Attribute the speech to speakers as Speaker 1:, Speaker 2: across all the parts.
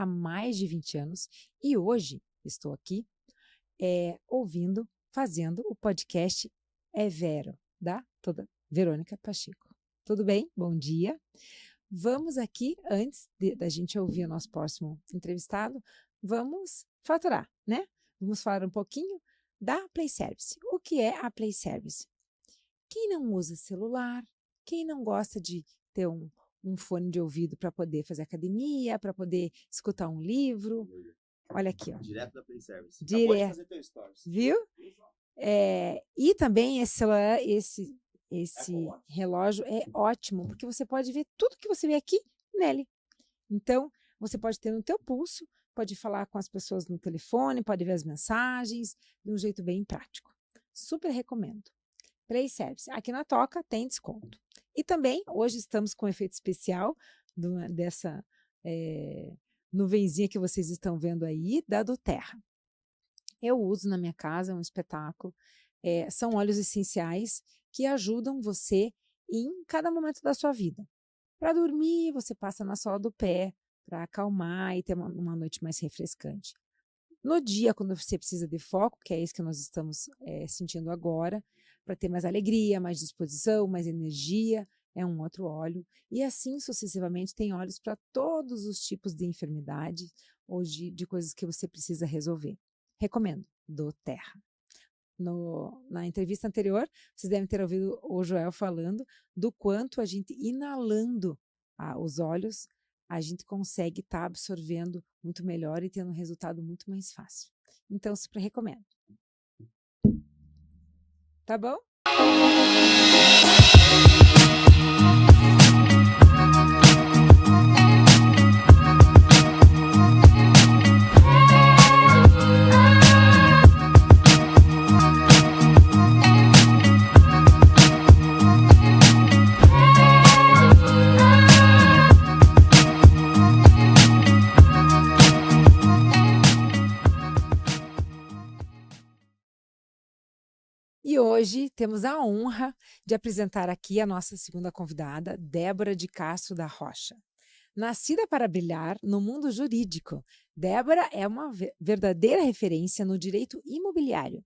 Speaker 1: há mais de 20 anos e hoje estou aqui fazendo o podcast É Vero, da toda Verônica Pacheco. Tudo bem? Bom dia. Vamos aqui, antes da gente ouvir o nosso próximo entrevistado, vamos faturar, né? Vamos falar um pouquinho da Play Service. O que é a Play Service? Quem não usa celular, quem não gosta de ter um fone de ouvido para poder fazer academia, para poder escutar um livro. Olha aqui, ó.
Speaker 2: Direto da Play Service.
Speaker 1: Acabou
Speaker 2: de fazer teu stories.
Speaker 1: Viu? E também esse celular, esse relógio é ótimo, porque você pode ver tudo que você vê aqui nele. Então, você pode ter no teu pulso, pode falar com as pessoas no telefone, pode ver as mensagens, de um jeito bem prático. Super recomendo. Play Service. Aqui na Toca tem desconto. E também, hoje estamos com um efeito especial dessa nuvenzinha que vocês estão vendo aí, da doTERRA. Eu uso na minha casa, é um espetáculo. São óleos essenciais que ajudam você em cada momento da sua vida. Para dormir, você passa na sola do pé, para acalmar e ter uma noite mais refrescante. No dia, quando você precisa de foco, que é isso que nós estamos sentindo agora, para ter mais alegria, mais disposição, mais energia, é um outro óleo. E assim sucessivamente, tem óleos para todos os tipos de enfermidade ou de coisas que você precisa resolver. Recomendo, doTERRA. Na entrevista anterior, vocês devem ter ouvido o Joel falando do quanto a gente, inalando os óleos, a gente consegue estar absorvendo muito melhor e tendo um resultado muito mais fácil. Então, super recomendo. Tá bom? E hoje temos a honra de apresentar aqui a nossa segunda convidada, Débora de Castro da Rocha. Nascida para brilhar no mundo jurídico, Débora é uma verdadeira referência no direito imobiliário.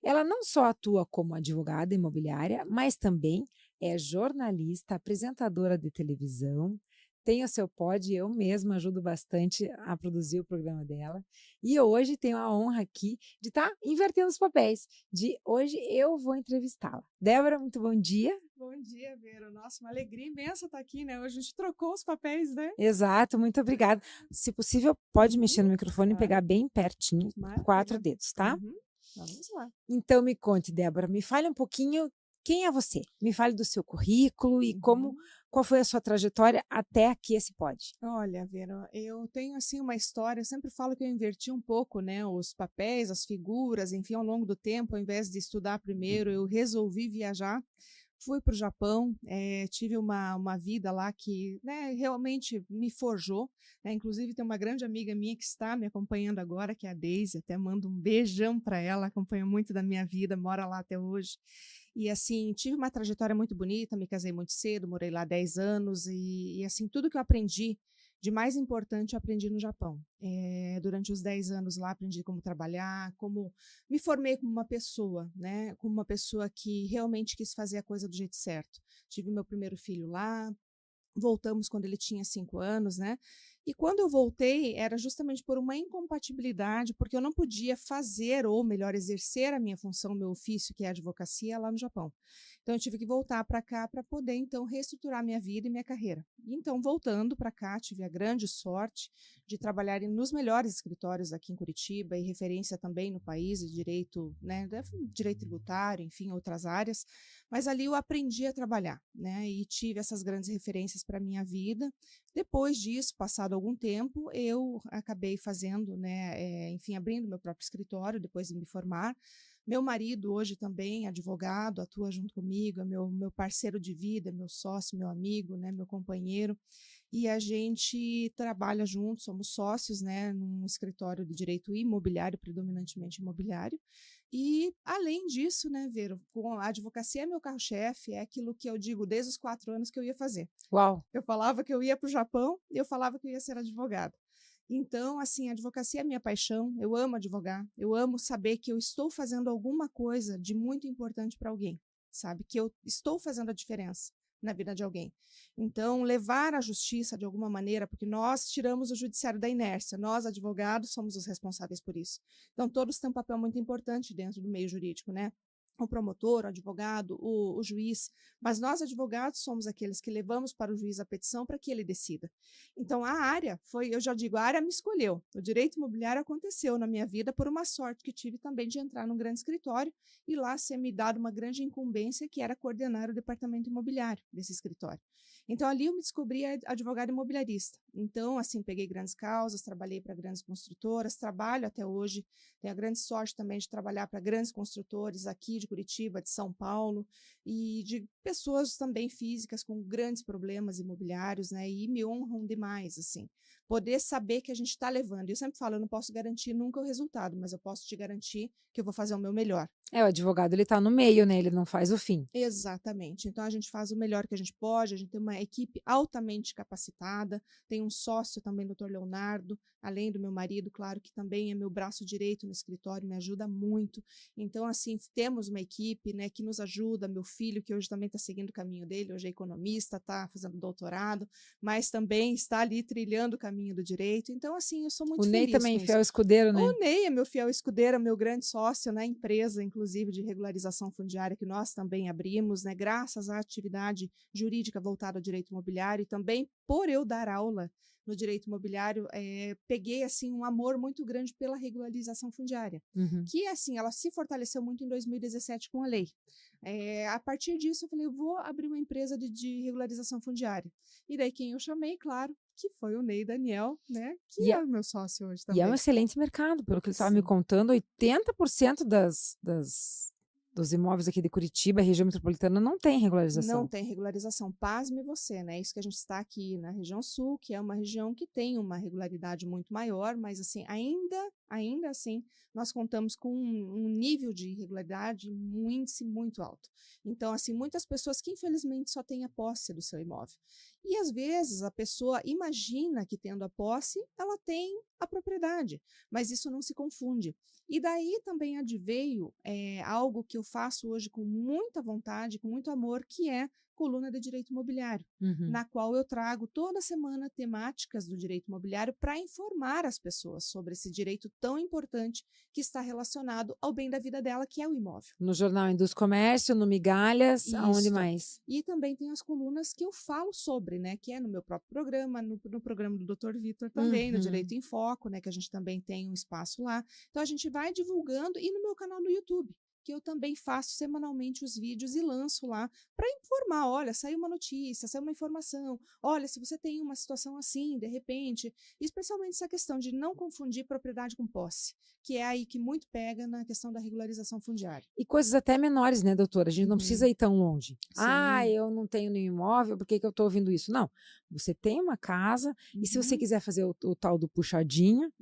Speaker 1: Ela não só atua como advogada imobiliária, mas também é jornalista, apresentadora de televisão, tem o seu pod, eu mesma ajudo bastante a produzir o programa dela. E hoje tenho a honra aqui de estar invertendo os papéis, de hoje eu vou entrevistá-la. Débora, muito bom dia.
Speaker 3: Bom dia, Vera. Nossa, uma alegria imensa estar aqui, né? Hoje a gente trocou os papéis, né?
Speaker 1: Exato, muito obrigada. Se possível, pode mexer no microfone e pegar bem pertinho, 4 dedos, tá?
Speaker 3: Vamos lá.
Speaker 1: Então me conte, Débora, me fale um pouquinho quem é você. Me fale do seu currículo e qual foi a sua trajetória até aqui esse pod.
Speaker 3: Olha, Vera, eu tenho assim uma história, eu sempre falo que eu inverti um pouco, né, os papéis, as figuras, enfim, ao longo do tempo, ao invés de estudar primeiro, eu resolvi viajar. Fui para o Japão, tive uma vida lá que, né, realmente me forjou, né? Inclusive tem uma grande amiga minha que está me acompanhando agora, que é a Deise, até mando um beijão para ela, acompanha muito da minha vida, mora lá até hoje. E assim, tive uma trajetória muito bonita, me casei muito cedo, morei lá 10 anos e assim, tudo que eu aprendi de mais importante eu aprendi no Japão. Durante os 10 anos lá aprendi como trabalhar, como me formei como uma pessoa, né? Como uma pessoa que realmente quis fazer a coisa do jeito certo. Tive meu primeiro filho lá, voltamos quando ele tinha 5 anos, né? E quando eu voltei, era justamente por uma incompatibilidade, porque eu não podia fazer, ou melhor, exercer a minha função, meu ofício, que é a advocacia, lá no Japão. Então, eu tive que voltar para cá para poder, então, reestruturar minha vida e minha carreira. E, então, voltando para cá, tive a grande sorte de trabalhar nos melhores escritórios aqui em Curitiba e referência também no país de direito, né, direito tributário, enfim, outras áreas. Mas ali eu aprendi a trabalhar, né, e tive essas grandes referências para a minha vida. Depois disso, passado algum tempo, eu acabei fazendo, né, enfim, abrindo meu próprio escritório, depois de me formar. Meu marido hoje também, advogado, atua junto comigo, é meu parceiro de vida, meu sócio, meu amigo, né, meu companheiro. E a gente trabalha juntos, somos sócios, né, num escritório de direito imobiliário, predominantemente imobiliário. E, além disso, né, Vera, a advocacia é meu carro-chefe, é aquilo que eu digo desde os 4 anos que eu ia fazer.
Speaker 1: Uau!
Speaker 3: Eu falava que eu ia para o Japão e eu falava que eu ia ser advogada. Então, assim, a advocacia é minha paixão, eu amo advogar, eu amo saber que eu estou fazendo alguma coisa de muito importante para alguém, sabe? Que eu estou fazendo a diferença na vida de alguém. Então, levar a justiça de alguma maneira, porque nós tiramos o judiciário da inércia, nós, advogados, somos os responsáveis por isso. Então, todos têm um papel muito importante dentro do meio jurídico, né? O promotor, o advogado, o juiz, mas nós, advogados, somos aqueles que levamos para o juiz a petição para que ele decida. Então, a área eu já digo, a área me escolheu. O direito imobiliário aconteceu na minha vida por uma sorte que tive também de entrar num grande escritório e lá ser me dado uma grande incumbência, que era coordenar o departamento imobiliário desse escritório. Então, ali eu me descobri advogada imobiliarista. Então, assim, peguei grandes causas, trabalhei para grandes construtoras, trabalho até hoje, tenho a grande sorte também de trabalhar para grandes construtores aqui de Curitiba, de São Paulo, e de pessoas também físicas com grandes problemas imobiliários, né? E me honram demais, assim. Poder saber que a gente está levando. Eu sempre falo, eu não posso garantir nunca o resultado, mas eu posso te garantir que eu vou fazer o meu melhor.
Speaker 1: O advogado, ele tá no meio, né? Ele não faz o fim.
Speaker 3: Exatamente. Então, a gente faz o melhor que a gente pode, a gente tem uma equipe altamente capacitada, tem um sócio também, doutor Leonardo, além do meu marido, claro, que também é meu braço direito no escritório, me ajuda muito. Então, assim, temos uma equipe, né, que nos ajuda, meu filho, que hoje também está seguindo o caminho dele, hoje é economista, está fazendo doutorado, mas também está ali trilhando o caminho do direito. Então, assim, eu sou muito
Speaker 1: O Ney
Speaker 3: feliz
Speaker 1: também,
Speaker 3: com isso.
Speaker 1: fiel escudeiro, né?
Speaker 3: O Ney é meu fiel escudeiro, meu grande sócio na empresa, inclusive, de regularização fundiária, que nós também abrimos, né, graças à atividade jurídica voltada ao direito imobiliário, e também por eu dar aula no direito imobiliário, peguei, assim, um amor muito grande pela regularização fundiária, que, assim, ela se fortaleceu muito em 2017 com a lei. A partir disso, eu falei, eu vou abrir uma empresa de regularização fundiária. E daí quem eu chamei, claro, que foi o Ney Daniel, né, que é o meu sócio hoje também.
Speaker 1: E é um excelente mercado, pelo que ele estava me contando, 80% dos imóveis aqui de Curitiba, região metropolitana, não tem regularização.
Speaker 3: Não tem regularização. Pasme você, né? Isso que a gente está aqui na região sul, que é uma região que tem uma regularidade muito maior, mas assim, ainda assim, nós contamos com um nível de irregularidade, um índice muito alto. Então, assim, muitas pessoas que infelizmente só têm a posse do seu imóvel. E às vezes a pessoa imagina que tendo a posse, ela tem a propriedade, mas isso não se confunde. E daí também adveio algo que eu faço hoje com muita vontade, com muito amor, que é coluna de direito imobiliário, na qual eu trago toda semana temáticas do direito imobiliário para informar as pessoas sobre esse direito tão importante que está relacionado ao bem da vida dela, que é o imóvel.
Speaker 1: No Jornal Indus Comércio, no Migalhas, aonde mais?
Speaker 3: E também tem as colunas que eu falo sobre, né, que é no meu próprio programa, no programa do Dr. Vitor também, no Direito em Foco, né, que a gente também tem um espaço lá. Então a gente vai divulgando, e no meu canal no YouTube, que eu também faço semanalmente os vídeos e lanço lá para informar, olha, saiu uma notícia, saiu uma informação, olha, se você tem uma situação assim, de repente, especialmente essa questão de não confundir propriedade com posse, que é aí que muito pega na questão da regularização fundiária.
Speaker 1: E coisas até menores, né, doutora? A gente não precisa ir tão longe.
Speaker 3: Sim.
Speaker 1: Eu não tenho nenhum imóvel, por que que eu estou ouvindo isso? Não, você tem uma casa, e se você quiser fazer o tal do puxadinho,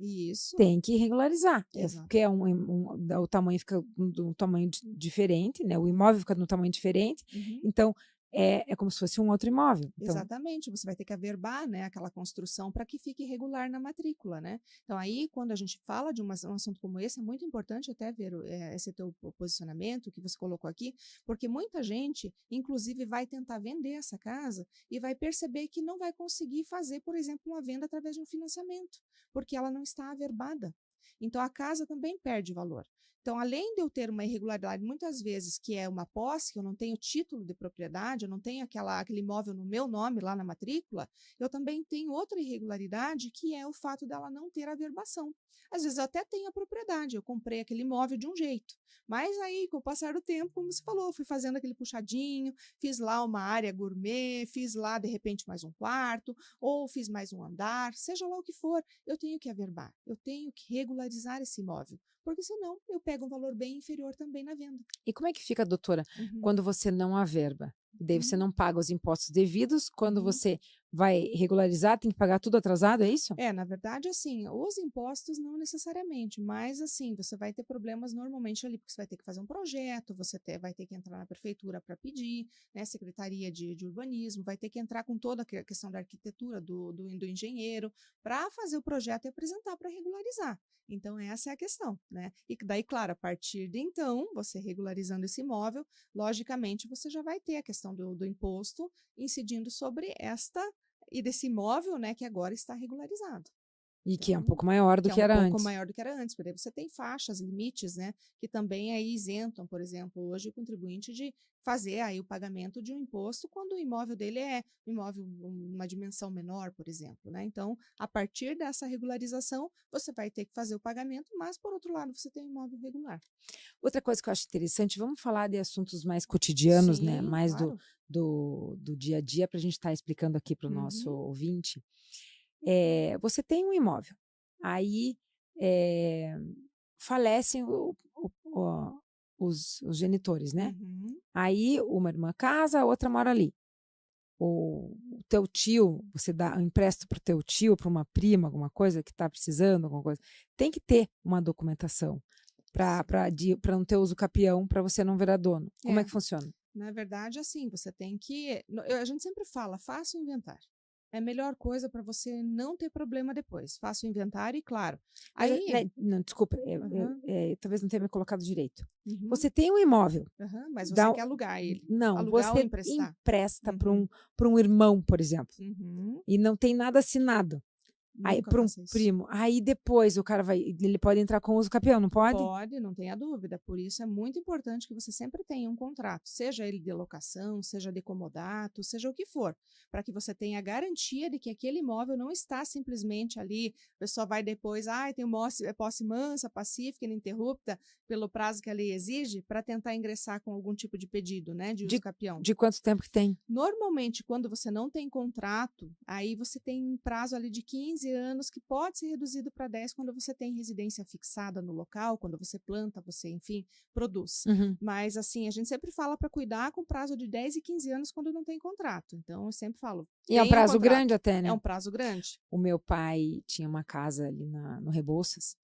Speaker 1: tem que regularizar. Porque o tamanho fica de um tamanho diferente, né? O imóvel fica de um tamanho diferente, então é como se fosse um outro imóvel. Então,
Speaker 3: exatamente, você vai ter que averbar, né, aquela construção para que fique regular na matrícula, né? Então aí, quando a gente fala de um assunto como esse, é muito importante até ver esse teu posicionamento que você colocou aqui, porque muita gente, inclusive, vai tentar vender essa casa e vai perceber que não vai conseguir fazer, por exemplo, uma venda através de um financiamento, porque ela não está averbada. Então, a casa também perde valor. Então, além de eu ter uma irregularidade, muitas vezes, que é uma posse, que eu não tenho título de propriedade, eu não tenho aquele imóvel no meu nome lá na matrícula, eu também tenho outra irregularidade, que é o fato dela não ter averbação. Às vezes, eu até tenho a propriedade, eu comprei aquele imóvel de um jeito, mas aí, com o passar do tempo, como você falou, fui fazendo aquele puxadinho, fiz lá uma área gourmet, fiz lá, de repente, mais um quarto, ou fiz mais um andar, seja lá o que for, eu tenho que averbar, eu tenho que regularizar esse imóvel, porque senão eu pego um valor bem inferior também na venda.
Speaker 1: E como é que fica, doutora, quando você não averba? Daí você não paga os impostos devidos, quando você vai regularizar, tem que pagar tudo atrasado, é isso?
Speaker 3: Na verdade, assim, os impostos não necessariamente, mas assim, você vai ter problemas normalmente ali, porque você vai ter que fazer um projeto, vai ter que entrar na prefeitura para pedir, né, Secretaria de Urbanismo, vai ter que entrar com toda a questão da arquitetura do engenheiro para fazer o projeto e apresentar para regularizar. Então, essa é a questão, né? E daí, claro, a partir de então, você regularizando esse imóvel, logicamente, você já vai ter a questão do imposto incidindo sobre e desse imóvel, né, que agora está regularizado.
Speaker 1: E que é um
Speaker 3: Então,
Speaker 1: pouco maior do
Speaker 3: que é
Speaker 1: que
Speaker 3: um
Speaker 1: era
Speaker 3: pouco
Speaker 1: antes.
Speaker 3: maior do que era antes, porque daí você tem faixas, limites, né, que também aí isentam, por exemplo, hoje o contribuinte de fazer aí o pagamento de um imposto quando o imóvel dele é um imóvel uma dimensão menor, por exemplo, né? Então, a partir dessa regularização, você vai ter que fazer o pagamento, mas por outro lado, você tem um imóvel regular.
Speaker 1: Outra coisa que eu acho interessante, vamos falar de assuntos mais cotidianos, né?
Speaker 3: Sim,
Speaker 1: Mais
Speaker 3: claro.
Speaker 1: do dia a dia, para a gente estar explicando aqui para o nosso
Speaker 3: Uhum.
Speaker 1: ouvinte. Você tem um imóvel, aí falecem os genitores, né?
Speaker 3: Uhum.
Speaker 1: Aí uma irmã casa, a outra mora ali. O teu tio, você dá um empréstimo para o teu tio, para uma prima, alguma coisa que está precisando, alguma coisa. Tem que ter uma documentação para não ter uso capião, para você não virar dono. Como é
Speaker 3: É.
Speaker 1: que funciona?
Speaker 3: Na verdade, assim, você tem que. A gente sempre fala, faça o inventário. É a melhor coisa para você não ter problema depois. Faça o inventário e, claro.
Speaker 1: Mas,
Speaker 3: Aí.
Speaker 1: né, não, desculpa,
Speaker 3: Aham,
Speaker 1: talvez não tenha me colocado direito.
Speaker 3: uhum,
Speaker 1: Você tem um imóvel,
Speaker 3: aham, mas você
Speaker 1: dá,
Speaker 3: quer alugar ele.
Speaker 1: não,
Speaker 3: Alugar ou
Speaker 1: você
Speaker 3: emprestar?
Speaker 1: empresta
Speaker 3: Uhum,
Speaker 1: para um irmão, por exemplo,
Speaker 3: uhum.
Speaker 1: e não tem nada assinado. Aí,
Speaker 3: Nunca
Speaker 1: para um
Speaker 3: faça isso.
Speaker 1: primo. Aí depois o cara ele pode entrar com uso capião, não pode?
Speaker 3: Pode, não tenha dúvida. Por isso é muito importante que você sempre tenha um contrato, seja ele de locação, seja de comodato, seja o que for, para que você tenha a garantia de que aquele imóvel não está simplesmente ali, a pessoa vai depois, tem posse mansa, pacífica, ininterrupta, pelo prazo que a lei exige, para tentar ingressar com algum tipo de pedido, né, de uso
Speaker 1: De,
Speaker 3: capião.
Speaker 1: de quanto tempo que tem?
Speaker 3: Normalmente, quando você não tem contrato, aí você tem um prazo ali de 15 anos que pode ser reduzido para 10 quando você tem residência fixada no local, quando você planta, você, enfim, produz.
Speaker 1: Uhum.
Speaker 3: Mas, assim, a gente sempre fala para cuidar com prazo de 10 e 15 anos quando não tem contrato. Então, eu sempre falo,
Speaker 1: E é um
Speaker 3: tenha um
Speaker 1: prazo
Speaker 3: contrato.
Speaker 1: grande até,
Speaker 3: É
Speaker 1: né?
Speaker 3: um prazo grande.
Speaker 1: O meu pai tinha uma casa ali no Rebouças,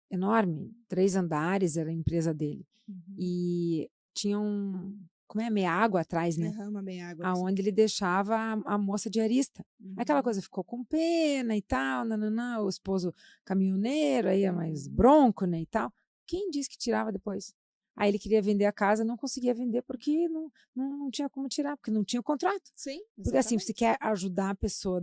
Speaker 1: enorme, 3 andares, era a empresa dele.
Speaker 3: Uhum.
Speaker 1: E tinha como é, meia água atrás, né?
Speaker 3: Derrama bem água.
Speaker 1: Aonde ele deixava a moça diarista. Aquela
Speaker 3: Uhum.
Speaker 1: coisa ficou com pena e tal, nananã, o esposo caminhoneiro, aí é mais
Speaker 3: Uhum.
Speaker 1: bronco, né, e tal. Quem disse que tirava depois? Aí ele queria vender a casa, não conseguia vender porque não tinha como tirar, porque não tinha o contrato.
Speaker 3: Sim,
Speaker 1: Porque assim, você
Speaker 3: exatamente.
Speaker 1: quer ajudar a pessoa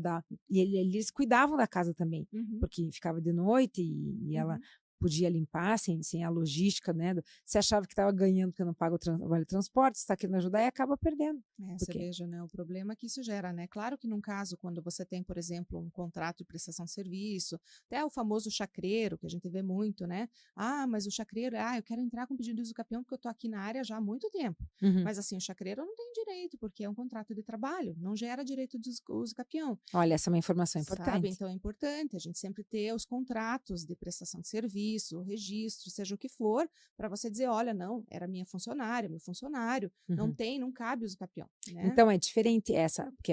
Speaker 1: e eles cuidavam da casa também,
Speaker 3: Uhum.
Speaker 1: porque ficava de noite e ela
Speaker 3: Uhum.
Speaker 1: podia limpar sem a logística, né? Você achava que estava ganhando porque não paga o vale transporte, você está querendo ajudar e acaba perdendo.
Speaker 3: Você
Speaker 1: Porque
Speaker 3: veja, né, o problema que isso gera, né? Claro que num caso, quando você tem, por exemplo, um contrato de prestação de serviço, até o famoso chacreiro, que a gente vê muito, né? Mas o chacreiro, eu quero entrar com pedido de uso capião porque eu tô aqui na área já há muito tempo.
Speaker 1: Uhum.
Speaker 3: Mas assim, o chacreiro não tem direito, porque é um contrato de trabalho, não gera direito de uso capião.
Speaker 1: Olha, essa é uma informação
Speaker 3: Sabe?
Speaker 1: importante.
Speaker 3: Então é importante a gente sempre ter os contratos de prestação de serviço, o registro, seja o que for, para você dizer, olha, não, era minha funcionária, meu funcionário,
Speaker 1: Uhum.
Speaker 3: não cabe uso capião, né?
Speaker 1: Então é diferente essa, porque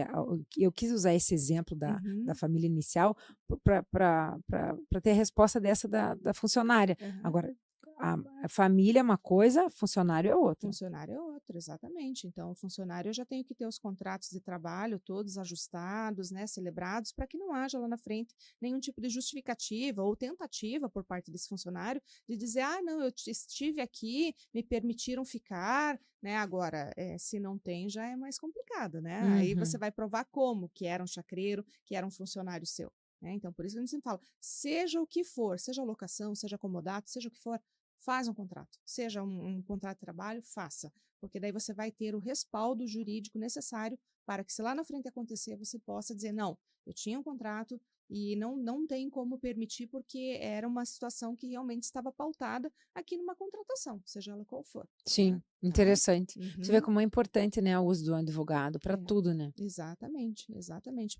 Speaker 1: eu quis usar esse exemplo da
Speaker 3: Uhum,
Speaker 1: família inicial para ter a resposta dessa da funcionária.
Speaker 3: aham.
Speaker 1: Agora, a família é uma coisa, funcionário é outra.
Speaker 3: Funcionário é outro, exatamente. Então, o funcionário eu já tenho que ter os contratos de trabalho todos ajustados, né, celebrados, para que não haja lá na frente nenhum tipo de justificativa ou tentativa por parte desse funcionário de dizer, não, eu estive aqui, me permitiram ficar, né? Agora, se não tem, já é mais complicado, né? Aí você
Speaker 1: Uhum.
Speaker 3: vai provar como que era um chacreiro, que era um funcionário seu. Né? Então, por isso que a gente sempre fala, seja o que for, seja locação, seja comodato, seja o que for, faz um contrato. Seja um contrato de trabalho, faça. Porque daí você vai ter o respaldo jurídico necessário para que, se lá na frente acontecer, você possa dizer, não, eu tinha um contrato, E não tem como permitir, porque era uma situação que realmente estava pautada aqui numa contratação, seja ela qual for.
Speaker 1: Sim,
Speaker 3: Né? Tá?
Speaker 1: interessante. Você vê
Speaker 3: Uhum.
Speaker 1: como é importante, né, o uso do advogado para
Speaker 3: É.
Speaker 1: tudo, né?
Speaker 3: Exatamente,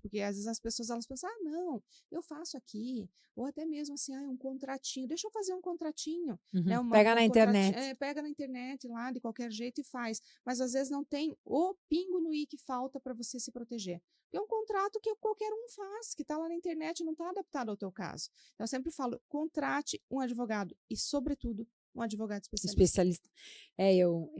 Speaker 3: porque às vezes as pessoas elas pensam, ah, não, eu faço aqui, ou até mesmo assim, ah, um contratinho, deixa eu fazer um contratinho, né,
Speaker 1: Pega na
Speaker 3: contratinho,
Speaker 1: internet.
Speaker 3: pega na internet lá de qualquer jeito e faz, mas às vezes não tem o pingo no i que falta para você se proteger. É um contrato que qualquer um faz, que está lá na internet, não está adaptado ao teu caso. Então, eu sempre falo, contrate um advogado e, sobretudo, um advogado especialista.
Speaker 1: Especialista. Eu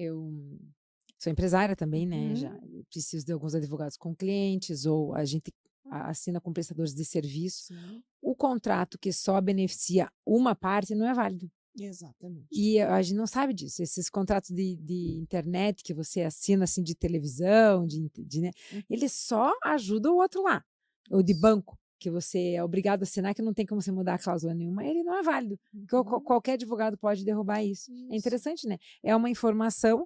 Speaker 1: sou empresária também, né? Já
Speaker 3: Uhum.
Speaker 1: preciso de alguns advogados com clientes, ou a gente assina com prestadores de serviço.
Speaker 3: Sim,
Speaker 1: O contrato que só beneficia uma parte não é válido.
Speaker 3: exatamente.
Speaker 1: E a gente não sabe disso. Esses contratos de internet que você assina assim de televisão, né? Eles só ajudam o outro lá. Ou de banco, que você é obrigado a assinar, que não tem como você mudar a cláusula nenhuma, ele não é válido. Qualquer advogado pode derrubar isso. É interessante, né? É uma informação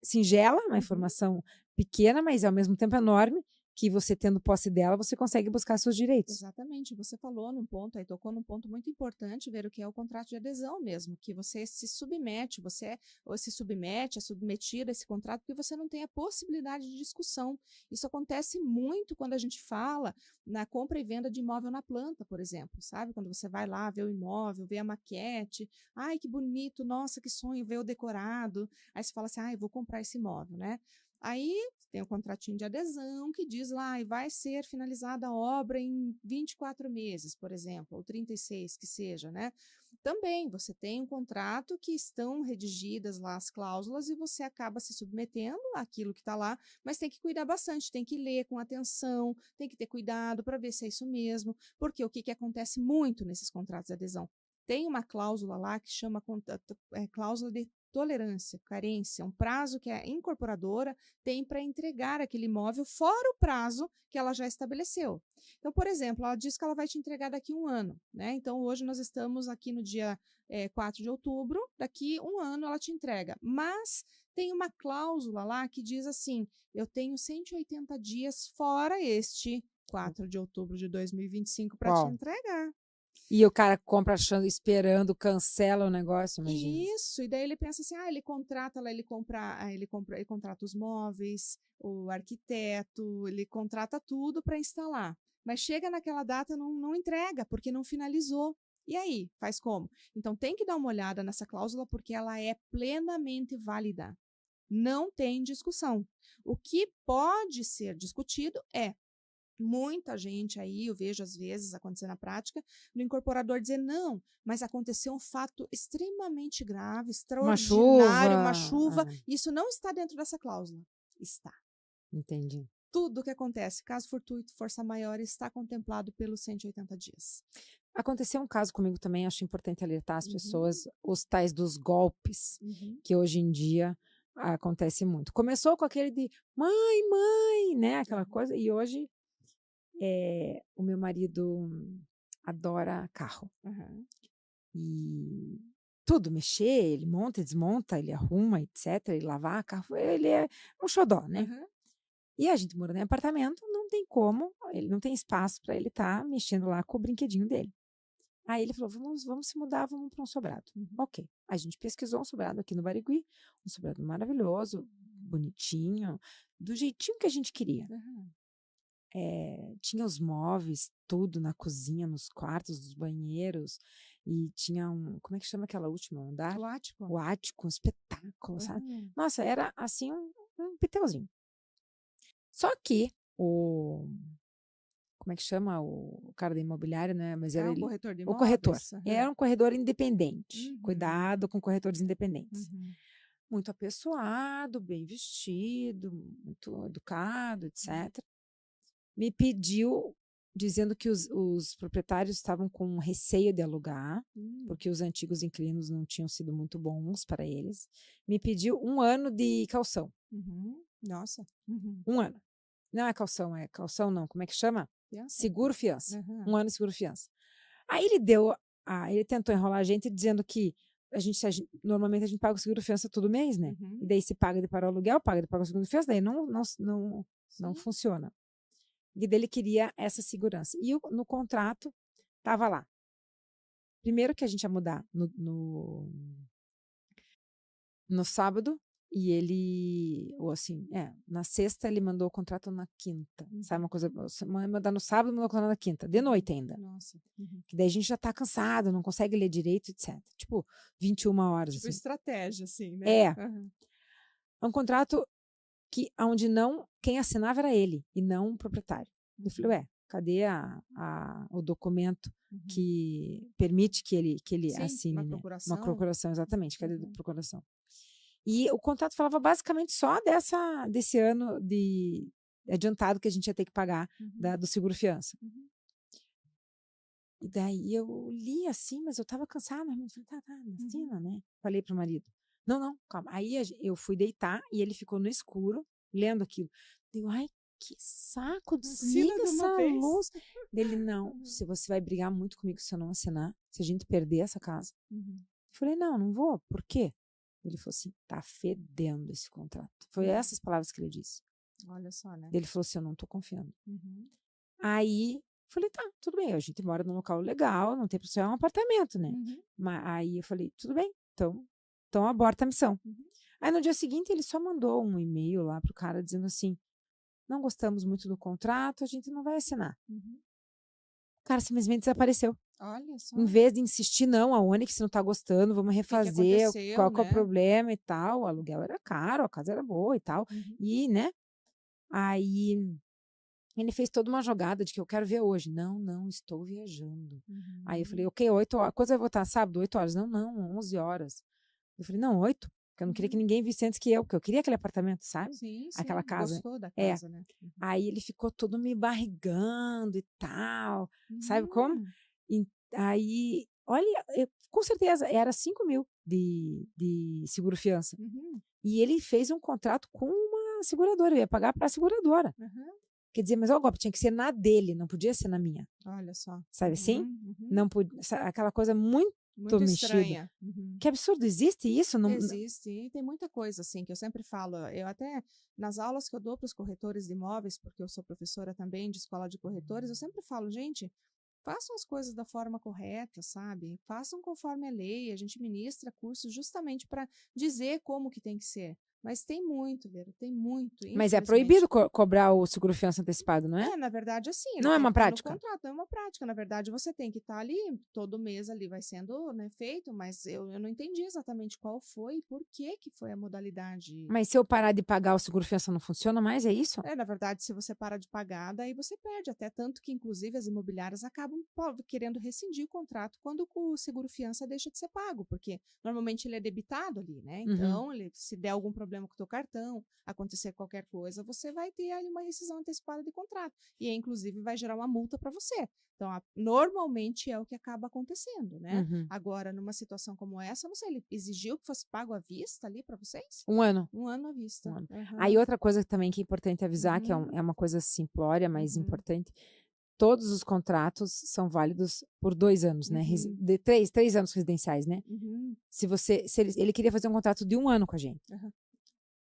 Speaker 1: singela, uma informação pequena, mas ao mesmo tempo enorme, que você tendo posse dela, você consegue buscar seus direitos.
Speaker 3: Exatamente, você falou num ponto, aí tocou num ponto muito importante, ver o que é o contrato de adesão mesmo, que você se submete, ou se submete, é submetido a esse contrato, porque você não tem a possibilidade de discussão. Isso acontece muito quando a gente fala na compra e venda de imóvel na planta, por exemplo, sabe? Quando você vai lá ver o imóvel, ver a maquete, ai, que bonito, nossa, que sonho, ver o decorado, aí você fala assim, ai, vou comprar esse imóvel, né? Aí tem o contratinho de adesão que diz lá, e vai ser finalizada a obra em 24 meses, por exemplo, ou 36, que seja, né? Também você tem um contrato que estão redigidas lá as cláusulas e você acaba se submetendo àquilo que está lá, mas tem que cuidar bastante, tem que ler com atenção, tem que ter cuidado para ver se é isso mesmo, porque o que acontece muito nesses contratos de adesão? Tem uma cláusula lá que chama cláusula de tolerância, carência, um prazo que a incorporadora tem para entregar aquele imóvel fora o prazo que ela já estabeleceu. Então, por exemplo, ela diz que ela vai te entregar daqui a um ano, né? Então, hoje nós estamos aqui no dia 4 de outubro, daqui um ano ela te entrega. Mas tem uma cláusula lá que diz assim, eu tenho 180 dias fora este 4 de outubro de 2025 para te entregar.
Speaker 1: E o cara compra achando, esperando, cancela o negócio, imagina.
Speaker 3: Isso, e daí ele pensa assim, ele contrata lá, ele contrata os móveis, o arquiteto, ele contrata tudo para instalar. Mas chega naquela data, não entrega, porque não finalizou. E aí, faz como? Então tem que dar uma olhada nessa cláusula, porque ela é plenamente válida. Não tem discussão. O que pode ser discutido é muita gente aí, eu vejo às vezes acontecer na prática, do incorporador dizer, não, mas aconteceu um fato extremamente grave, extraordinário, uma chuva, isso não está dentro dessa cláusula. Está.
Speaker 1: Entendi.
Speaker 3: Tudo que acontece, caso fortuito, força maior, está contemplado pelos 180 dias.
Speaker 1: Aconteceu um caso comigo também, acho importante alertar as pessoas, os tais dos golpes, que hoje em dia acontece muito. Começou com aquele de mãe, né, aquela coisa, e hoje o meu marido adora carro. E tudo, mexer, ele monta, desmonta, ele arruma, etc, ele lavar carro, ele é um xodó, né? E a gente mora em apartamento, não tem como, ele não tem espaço para ele estar mexendo lá com o brinquedinho dele. Aí ele falou, vamos se mudar, vamos para um sobrado. Ok. A gente pesquisou um sobrado aqui no Barigui, um sobrado maravilhoso, bonitinho, do jeitinho que a gente queria. Tinha os móveis, tudo na cozinha, nos quartos, nos banheiros, e tinha como é que chama aquela última andar?
Speaker 3: O ático.
Speaker 1: O ático, um espetáculo, sabe? Nossa, era assim um pitelzinho. Só que como é que chama o cara da imobiliária, né? Mas era
Speaker 3: um corretor de
Speaker 1: o corretor.
Speaker 3: imóveis?
Speaker 1: Era um corretor independente. Cuidado com corretores independentes. Muito apessoado, bem vestido, muito educado, etc. Me pediu, dizendo que os proprietários estavam com receio de alugar, porque os antigos inquilinos não tinham sido muito bons para eles. Me pediu 1 ano de caução.
Speaker 3: Nossa.
Speaker 1: 1 ano. Não é calção não, como é que chama?
Speaker 3: Fiança?
Speaker 1: Seguro fiança. 1 ano de seguro fiança. Aí ele tentou enrolar a gente dizendo que normalmente a gente paga o seguro fiança todo mês, né? E daí se paga de parar o aluguel, paga de pagar o seguro fiança, daí não funciona. E dele queria essa segurança. E no contrato, estava lá. Primeiro que a gente ia mudar no sábado, e ele, ou assim, na sexta ele mandou o contrato na quinta. Sabe uma coisa? Mandar no sábado, mandou o contrato na quinta, de noite ainda.
Speaker 3: Nossa.
Speaker 1: Que daí a gente já tá cansado, não consegue ler direito, etc. Tipo, 21 horas.
Speaker 3: Tipo,
Speaker 1: assim.
Speaker 3: estratégia, assim, né?
Speaker 1: É.
Speaker 3: Uhum.
Speaker 1: É um contrato onde não, quem assinava era ele, e não o proprietário. Eu falei, cadê o documento que permite que ele
Speaker 3: Sim,
Speaker 1: assine,
Speaker 3: uma
Speaker 1: né?
Speaker 3: procuração.
Speaker 1: Uma procuração, exatamente, cadê a procuração? E o contrato falava basicamente só desse ano de adiantado que a gente ia ter que pagar do seguro-fiança. E daí eu li assim, mas eu tava cansada. Eu falei, tá, assina, né? Falei pro marido. Não, calma. Aí eu fui deitar e ele ficou no escuro, lendo aquilo. Eu, ai, que saco, desliga essa luz. Dele, não, se você vai brigar muito comigo se eu não assinar, se a gente perder essa casa. Eu falei, não vou. Por quê? Ele falou assim, tá fedendo esse contrato. Foi essas palavras que ele disse.
Speaker 3: Olha só, né?
Speaker 1: Ele falou assim, eu não tô confiando. Aí, falei, tá, tudo bem, a gente mora num local legal, não tem problema, é um apartamento, né? Mas aí eu falei, tudo bem, então aborta a missão. Aí no dia seguinte ele só mandou um e-mail lá pro cara dizendo assim, não gostamos muito do contrato, a gente não vai assinar. O cara simplesmente desapareceu.
Speaker 3: Olha só.
Speaker 1: Em vez de insistir, não, a Onyx não tá gostando, vamos refazer, qual que é o problema e tal. O aluguel era caro, a casa era boa e tal. E, né? Aí ele fez toda uma jogada de que eu quero ver hoje. Não, estou viajando. Aí eu falei, ok, 8 horas. Quando você vai voltar? Sábado, 8 horas? Não, 11 horas. Eu falei, não, 8. Porque eu não queria que ninguém visse antes que eu, porque eu queria aquele apartamento, sabe?
Speaker 3: Sim,
Speaker 1: aquela casa.
Speaker 3: Gostou da casa, né?
Speaker 1: Aí ele ficou todo me barrigando e tal. Sabe como? E aí, olha, com certeza, era 5 mil de seguro-fiança. E ele fez um contrato com uma seguradora, eu ia pagar para a seguradora. Quer dizer, mas o golpe tinha que ser na dele, não podia ser na minha.
Speaker 3: Olha só.
Speaker 1: Sabe assim? Não podia, aquela coisa muito mexida.
Speaker 3: Estranha.
Speaker 1: Que absurdo, existe isso? Não,
Speaker 3: existe, e tem muita coisa assim que eu sempre falo. Eu até, nas aulas que eu dou para os corretores de imóveis, porque eu sou professora também de escola de corretores, eu sempre falo, gente, façam as coisas da forma correta, sabe? Façam conforme a lei, a gente ministra cursos justamente para dizer como que tem que ser. Mas tem muito, Vera, tem muito.
Speaker 1: Mas é proibido cobrar o seguro-fiança antecipado, não é?
Speaker 3: Na verdade, assim.
Speaker 1: Não é uma prática?
Speaker 3: No contrato, é uma prática. Na verdade, você tem que estar ali, todo mês ali vai sendo, né, feito, mas eu não entendi exatamente qual foi e por que foi a modalidade.
Speaker 1: Mas se eu parar de pagar, o seguro-fiança não funciona mais, é isso?
Speaker 3: Na verdade, se você para de pagar, daí você perde. Até tanto que, inclusive, as imobiliárias acabam querendo rescindir o contrato quando o seguro-fiança deixa de ser pago, porque normalmente ele é debitado ali, né? Então, se der algum problema com o teu cartão, acontecer qualquer coisa, você vai ter aí uma rescisão antecipada de contrato. E, inclusive, vai gerar uma multa para você. Então, normalmente é o que acaba acontecendo, né? Agora, numa situação como essa, não sei, ele exigiu que fosse pago à vista ali para vocês?
Speaker 1: 1 ano.
Speaker 3: 1 ano à vista.
Speaker 1: Aí, outra coisa também que é importante avisar, que é uma coisa simplória, mas importante, todos os contratos são válidos por 2 anos, né? De 3 anos residenciais, né? Se ele queria fazer um contrato de 1 ano com a gente.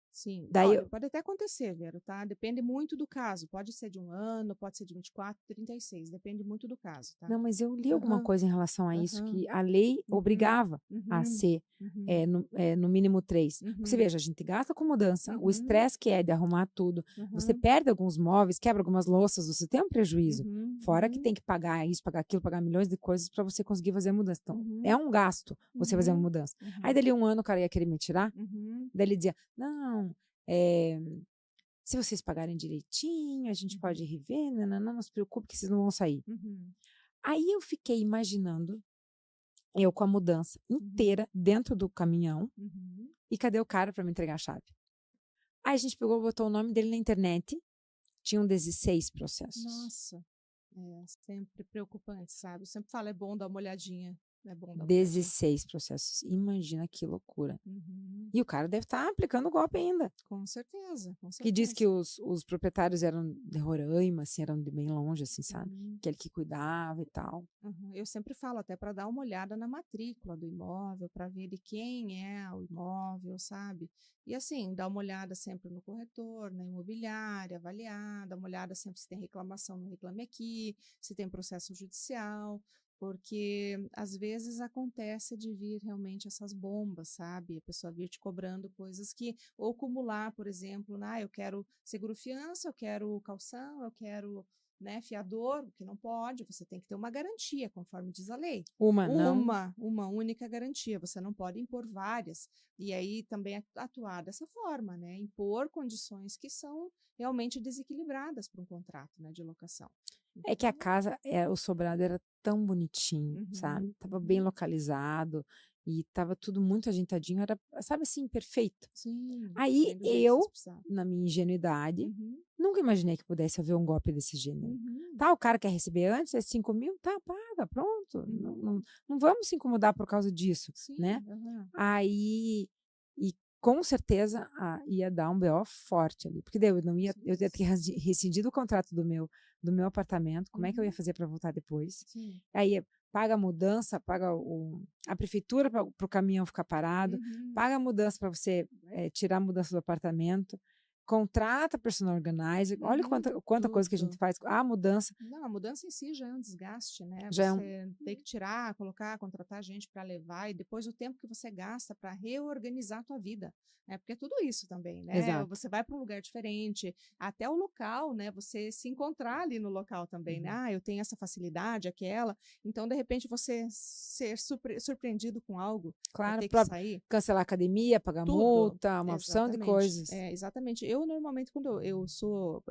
Speaker 3: Sim,
Speaker 1: daí
Speaker 3: olha, pode até acontecer, Vero, tá? Depende muito do caso. Pode ser de 1 ano, pode ser de 24, 36, depende muito do caso, tá?
Speaker 1: Não, mas eu li alguma coisa em relação a isso, que a lei obrigava a ser no mínimo 3. Você veja, a gente gasta com mudança, o estresse que é de arrumar tudo, você perde alguns móveis, quebra algumas louças, você tem um prejuízo. Fora que tem que pagar isso, pagar aquilo, pagar milhões de coisas para você conseguir fazer a mudança. Então, é um gasto você fazer uma mudança. Aí, dali 1 ano, o cara ia querer me tirar, daí ele dizia, não, se vocês pagarem direitinho, a gente pode rever, não se preocupe que vocês não vão sair. Aí eu fiquei imaginando eu com a mudança inteira dentro do caminhão e cadê o cara para me entregar a chave? Aí a gente pegou, botou o nome dele na internet, tinham 16 processos.
Speaker 3: Nossa, sempre preocupante, sabe? Eu sempre falo, é bom dar uma olhadinha. É bom dar uma olhadinha.
Speaker 1: 16 processos. Imagina que loucura.
Speaker 3: Uhum.
Speaker 1: E o cara deve estar aplicando o golpe ainda.
Speaker 3: Com certeza, com
Speaker 1: Que diz
Speaker 3: certeza.
Speaker 1: que os proprietários eram de Roraima, assim, eram de bem longe, assim, sabe?
Speaker 3: Uhum.
Speaker 1: Que ele que cuidava e tal.
Speaker 3: Uhum. Eu sempre falo até para dar uma olhada na matrícula do imóvel, para ver de quem é o imóvel, sabe? E assim, dar uma olhada sempre no corretor, na imobiliária, avaliar, dar uma olhada sempre se tem reclamação no Reclame Aqui, se tem processo judicial, porque às vezes acontece de vir realmente essas bombas, sabe? A pessoa vir te cobrando coisas que, ou acumular, por exemplo, eu quero seguro fiança, eu quero calção, eu quero, né, fiador, o que não pode, você tem que ter uma garantia, conforme diz a lei.
Speaker 1: Uma, não.
Speaker 3: Uma única garantia, você não pode impor várias. E aí também atuar dessa forma, né? Impor condições que são realmente desequilibradas para um contrato, né, de locação.
Speaker 1: É que a
Speaker 3: Então,
Speaker 1: casa, o sobrado era tão bonitinho, sabe?
Speaker 3: uhum,
Speaker 1: Tava bem
Speaker 3: uhum.
Speaker 1: localizado e tava tudo muito ajeitadinho, era, sabe assim, perfeito.
Speaker 3: Sim,
Speaker 1: Aí
Speaker 3: bem do jeito que vocês
Speaker 1: eu,
Speaker 3: precisavam.
Speaker 1: na minha ingenuidade,
Speaker 3: Uhum,
Speaker 1: nunca imaginei que pudesse haver um golpe desse gênero.
Speaker 3: uhum,
Speaker 1: Tá, o cara quer receber antes, é 5 mil, tá, paga, pronto. Não,
Speaker 3: uhum.
Speaker 1: não vamos se incomodar por causa disso, né?
Speaker 3: Sim, aham.
Speaker 1: Aí, e com certeza ia dar um BO forte ali, porque daí eu ia ter rescindido o contrato do meu apartamento, como é que eu ia
Speaker 3: Uhum,
Speaker 1: fazer para voltar depois?
Speaker 3: sim.
Speaker 1: Aí paga a mudança, paga a prefeitura para o caminhão ficar parado,
Speaker 3: Uhum,
Speaker 1: paga a mudança para você tirar a mudança do apartamento, contrata personal organizer, olha
Speaker 3: uhum,
Speaker 1: quanta coisa que a gente
Speaker 3: tudo.
Speaker 1: faz, a mudança
Speaker 3: Não, a mudança em si já é um desgaste, né?
Speaker 1: já é
Speaker 3: Você tem que tirar, colocar, contratar gente para levar e depois o tempo que você gasta para reorganizar a tua vida, né? Porque é tudo isso também, né?
Speaker 1: exato.
Speaker 3: Você vai para um lugar diferente, até o local, né? Você se encontrar ali no local também, né?
Speaker 1: Uhum.
Speaker 3: Eu tenho essa facilidade, aquela. Então, de repente, você ser surpreendido com algo para
Speaker 1: Claro,
Speaker 3: ter que
Speaker 1: para
Speaker 3: sair.
Speaker 1: cancelar a academia, pagar
Speaker 3: Tudo,
Speaker 1: multa, uma opção de
Speaker 3: exatamente.
Speaker 1: coisas.
Speaker 3: Exatamente. Eu, normalmente, quando eu sou,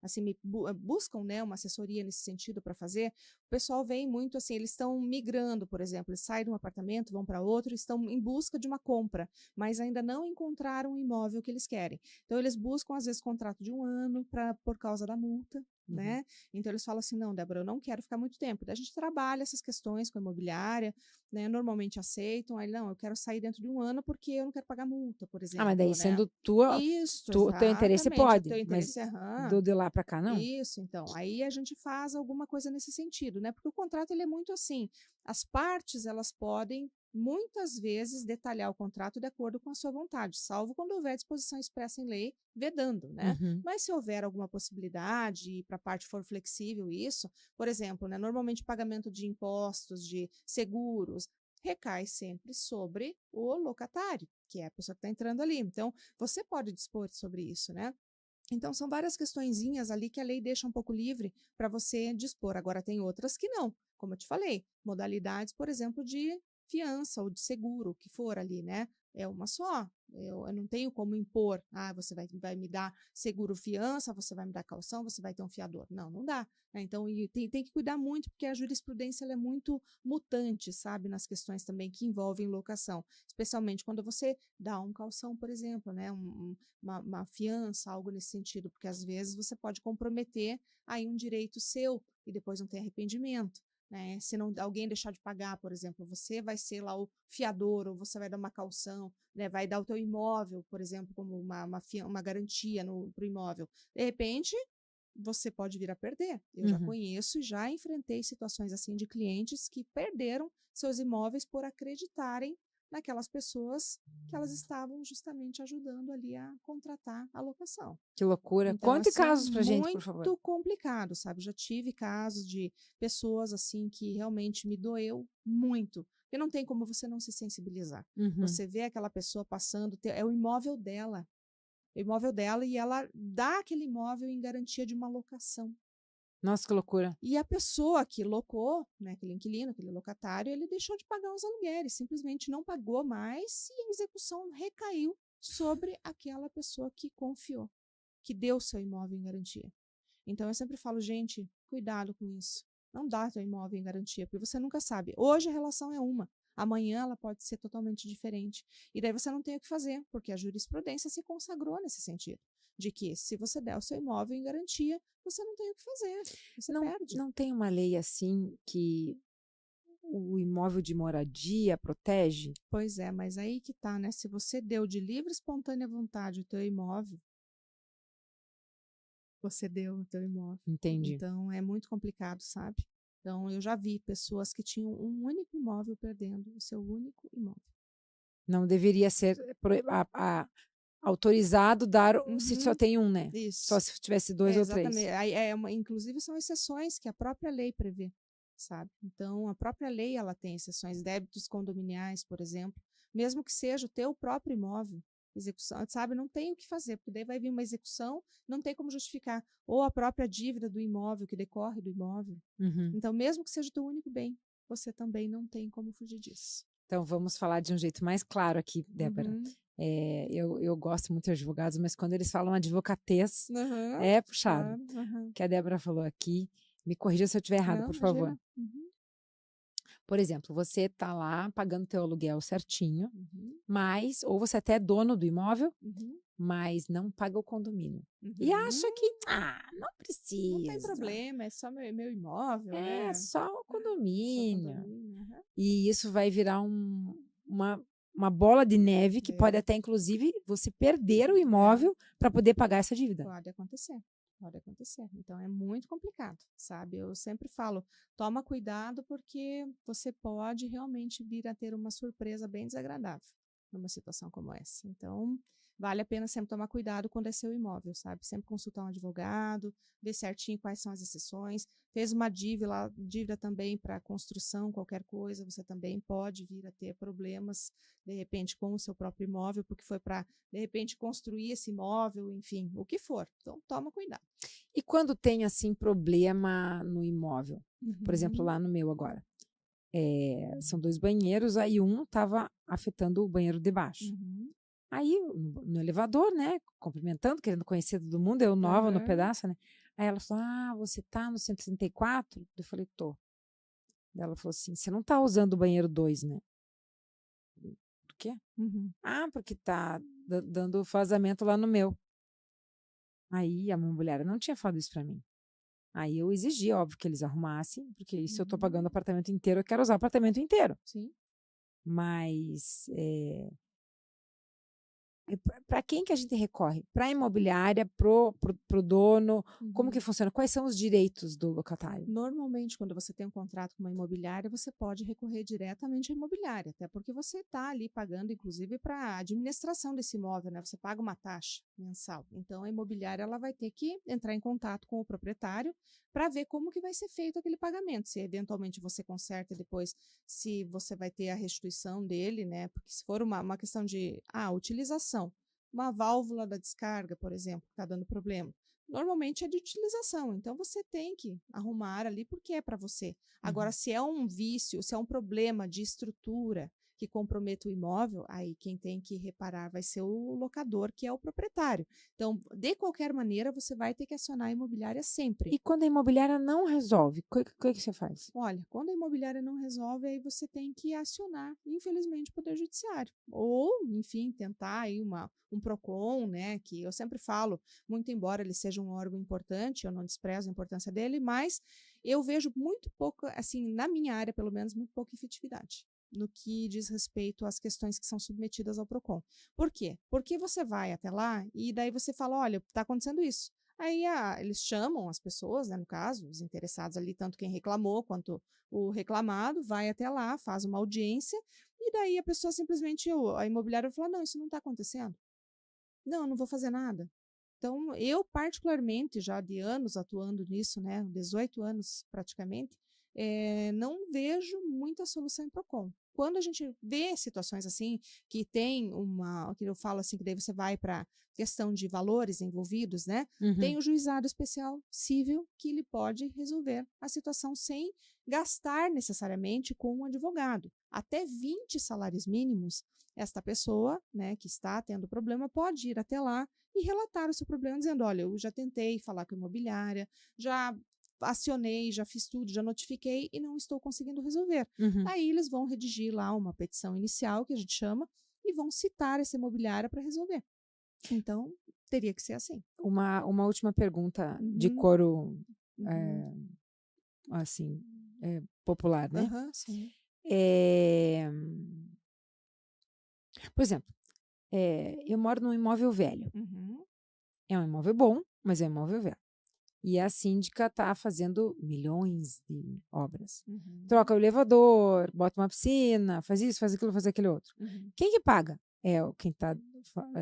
Speaker 3: assim, buscam, né, uma assessoria nesse sentido para fazer, o pessoal vem muito assim, eles estão migrando, por exemplo, eles saem de um apartamento, vão para outro, estão em busca de uma compra, mas ainda não encontraram o imóvel que eles querem. Então, eles buscam, às vezes, contrato de 1 ano por causa da multa.
Speaker 1: Uhum.
Speaker 3: Né? Então eles falam assim, não, Débora, eu não quero ficar muito tempo. Daí a gente trabalha essas questões com a imobiliária, né? Normalmente aceitam, aí não, eu quero sair dentro de 1 ano porque eu não quero pagar multa, por
Speaker 1: Ah, mas daí
Speaker 3: exemplo, né?
Speaker 1: sendo
Speaker 3: Isso,
Speaker 1: teu interesse
Speaker 3: exatamente, o
Speaker 1: pode,
Speaker 3: teu
Speaker 1: mas
Speaker 3: interesse é,
Speaker 1: do de lá para cá não?
Speaker 3: isso, então, aí a gente faz alguma coisa nesse sentido, né? Porque o contrato ele é muito assim, as partes elas podem muitas vezes detalhar o contrato de acordo com a sua vontade, salvo quando houver disposição expressa em lei vedando, né?
Speaker 1: Uhum.
Speaker 3: Mas se houver alguma possibilidade e para a parte for flexível isso, por exemplo, né, normalmente pagamento de impostos, de seguros, recai sempre sobre o locatário, que é a pessoa que está entrando ali. Então, você pode dispor sobre isso, né? Então, são várias questõezinhas ali que a lei deixa um pouco livre para você dispor. Agora, tem outras que não, como eu te falei, modalidades, por exemplo, de fiança ou de seguro, o que for ali, né? É uma só. Eu não tenho como impor, você vai me dar seguro fiança, você vai me dar calção, você vai ter um fiador. Não, não dá. Né? Então, e tem que cuidar muito, porque a jurisprudência ela é muito mutante, sabe, nas questões também que envolvem locação. Especialmente quando você dá um calção, por exemplo, né? Uma fiança, algo nesse sentido, porque às vezes você pode comprometer aí um direito seu e depois não ter arrependimento. Né? Se não, alguém deixar de pagar, por exemplo, você vai ser lá o fiador, ou você vai dar uma calção, né? Vai dar o teu imóvel, por exemplo, como uma garantia para o imóvel. De repente, você pode vir a perder. Eu já
Speaker 1: Uhum.
Speaker 3: conheço e já enfrentei situações assim de clientes que perderam seus imóveis por acreditarem naquelas pessoas que elas estavam justamente ajudando ali a contratar a locação.
Speaker 1: Que loucura.
Speaker 3: Então,
Speaker 1: Conte
Speaker 3: assim, é
Speaker 1: casos pra gente, por favor.
Speaker 3: muito complicado, sabe? Já tive casos de pessoas assim que realmente me doeu muito. Porque não tem como você não se sensibilizar.
Speaker 1: Uhum.
Speaker 3: Você vê aquela pessoa passando, é o imóvel dela. O imóvel dela e ela dá aquele imóvel em garantia de uma locação.
Speaker 1: Nossa, que loucura.
Speaker 3: E a pessoa que locou, né, aquele inquilino, aquele locatário, ele deixou de pagar os aluguéis, simplesmente não pagou mais e a execução recaiu sobre aquela pessoa que confiou, que deu seu imóvel em garantia. Então eu sempre falo, gente, cuidado com isso. Não dá seu imóvel em garantia, porque você nunca sabe. Hoje a relação é uma, amanhã ela pode ser totalmente diferente. E daí você não tem o que fazer, porque a jurisprudência se consagrou nesse sentido, de que se você der o seu imóvel em garantia, você não tem o que fazer, você
Speaker 1: Não,
Speaker 3: perde.
Speaker 1: não tem uma lei assim que o imóvel de moradia protege?
Speaker 3: Pois é, mas aí que tá, né? Se você deu de livre e espontânea vontade o teu imóvel, você deu o teu imóvel.
Speaker 1: Entendi.
Speaker 3: Então, é muito complicado, sabe? Então, eu já vi pessoas que tinham um único imóvel perdendo o seu único imóvel.
Speaker 1: Não deveria ser autorizado dar se só
Speaker 3: Uhum,
Speaker 1: tem um, né? Só
Speaker 3: isso.
Speaker 1: se tivesse dois ou três.
Speaker 3: Exatamente. Aí inclusive, são exceções que a própria lei prevê, sabe? Então, a própria lei ela tem exceções, débitos condominiais, por exemplo, mesmo que seja o teu próprio imóvel, execução, sabe? Não tem o que fazer, porque daí vai vir uma execução, não tem como justificar. Ou a própria dívida do imóvel, que decorre do imóvel.
Speaker 1: Uhum.
Speaker 3: Então, mesmo que seja o teu único bem, você também não tem como fugir disso.
Speaker 1: Então, vamos falar de um jeito mais claro aqui, Débora.
Speaker 3: Uhum.
Speaker 1: Eu gosto muito de advogados, mas quando eles falam advocatez,
Speaker 3: Uhum.
Speaker 1: é puxado.
Speaker 3: Claro. Uhum.
Speaker 1: O que a Débora falou aqui, me corrija se eu estiver errado,
Speaker 3: Não,
Speaker 1: por favor.
Speaker 3: imagina. Uhum.
Speaker 1: Por exemplo, você está lá pagando teu aluguel certinho,
Speaker 3: Uhum.
Speaker 1: mas, ou você até é dono do imóvel,
Speaker 3: Uhum.
Speaker 1: mas não paga o condomínio. E acha
Speaker 3: Uhum.
Speaker 1: que, não
Speaker 3: Não tem
Speaker 1: precisa.
Speaker 3: problema, é só meu imóvel,
Speaker 1: É
Speaker 3: né?
Speaker 1: só o
Speaker 3: Só
Speaker 1: condomínio.
Speaker 3: condomínio. Aham.
Speaker 1: E isso vai virar uma bola de neve que pode
Speaker 3: É,
Speaker 1: até, inclusive, você perder o
Speaker 3: é,
Speaker 1: imóvel para poder pagar essa dívida.
Speaker 3: pode acontecer. Pode acontecer. Então é muito complicado, sabe? Eu sempre falo, toma cuidado porque você pode realmente vir a ter uma surpresa bem desagradável numa situação como essa. Então, vale a pena sempre tomar cuidado quando é seu imóvel, sabe? Sempre consultar um advogado, ver certinho quais são as exceções. Fez uma dívida também para construção, qualquer coisa, você também pode vir a ter problemas, de repente, com o seu próprio imóvel, porque foi para, de repente, construir esse imóvel, enfim, o que for. Então, toma cuidado.
Speaker 1: E quando tem, assim, problema no imóvel? Por exemplo,
Speaker 3: Uhum.
Speaker 1: lá no meu agora. São 2 banheiros, aí um estava afetando o banheiro de baixo.
Speaker 3: Uhum.
Speaker 1: Aí, no elevador, né, cumprimentando, querendo conhecer todo mundo, eu nova no
Speaker 3: Aham.
Speaker 1: pedaço, né? Aí ela falou: você tá no 134? Eu falei: tô. Daí ela falou assim: você não tá usando o banheiro 2, né? Por quê?
Speaker 3: Uhum.
Speaker 1: Porque tá dando vazamento lá no meu. Aí a minha mulher não tinha falado isso pra mim. Aí eu exigi, óbvio, que eles arrumassem, porque se eu tô pagando o
Speaker 3: Uhum.
Speaker 1: apartamento inteiro, eu quero usar o apartamento inteiro.
Speaker 3: Sim.
Speaker 1: Mas para quem que a gente recorre? Para a imobiliária, pro dono? Como que
Speaker 3: Uhum.
Speaker 1: funciona? Quais são os direitos do locatário?
Speaker 3: Normalmente, quando você tem um contrato com uma imobiliária, você pode recorrer diretamente à imobiliária, até porque você está ali pagando, inclusive, para a administração desse imóvel, né? Você paga uma taxa mensal. Então, a imobiliária ela vai ter que entrar em contato com o proprietário para ver como que vai ser feito aquele pagamento. Se eventualmente você conserta depois, se você vai ter a restituição dele, né? Porque se for uma questão de utilização, uma válvula da descarga, por exemplo, que está dando problema. Normalmente é de utilização, então você tem que arrumar ali porque é para você. Agora,
Speaker 1: Uhum.
Speaker 3: se é um vício, se é um problema de estrutura que comprometa o imóvel, aí quem tem que reparar vai ser o locador, que é o proprietário. Então, de qualquer maneira, você vai ter que acionar a imobiliária sempre.
Speaker 1: E quando a imobiliária não resolve, o que você faz?
Speaker 3: Olha, quando a imobiliária não resolve, aí você tem que acionar, infelizmente, o Poder Judiciário. Ou, enfim, tentar aí um PROCON, né? Que eu sempre falo, muito embora ele seja um órgão importante, eu não desprezo a importância dele, mas eu vejo muito pouco, assim, na minha área, pelo menos, muito pouca efetividade no que diz respeito às questões que são submetidas ao PROCON. Por quê? Porque você vai até lá e daí você fala, olha, está acontecendo isso. Aí eles chamam as pessoas, né, no caso, os interessados ali, tanto quem reclamou quanto o reclamado, vai até lá, faz uma audiência, e daí a pessoa simplesmente, a imobiliária vai falar, não, isso não está acontecendo. Não, não vou fazer nada. Então, eu particularmente, já de anos atuando nisso, né, 18 anos praticamente, não vejo muita solução em PROCON. Quando a gente vê situações assim, que tem que eu falo assim, que daí você vai para questão de valores envolvidos, né?
Speaker 1: Uhum.
Speaker 3: Tem o juizado especial civil que ele pode resolver a situação sem gastar necessariamente com um advogado. Até 20 salários mínimos, esta pessoa, né, que está tendo problema, pode ir até lá e relatar o seu problema, dizendo: olha, eu já tentei falar com a imobiliária, já acionei, já fiz tudo, já notifiquei e não estou conseguindo resolver.
Speaker 1: Uhum.
Speaker 3: Aí eles vão redigir lá uma petição inicial, que a gente chama, e vão citar essa imobiliária para resolver. Então, teria que ser assim.
Speaker 1: Uma última pergunta de
Speaker 3: Uhum,
Speaker 1: coro,
Speaker 3: uhum,
Speaker 1: eh, assim, popular, né?
Speaker 3: aham, sim.
Speaker 1: É, por exemplo, eu moro num imóvel velho.
Speaker 3: Uhum,
Speaker 1: É um imóvel bom, mas é um imóvel velho. E a síndica está fazendo milhões de obras.
Speaker 3: uhum,
Speaker 1: Troca o elevador, bota uma piscina, faz isso, faz aquilo, faz aquele outro.
Speaker 3: uhum.
Speaker 1: Quem que paga? É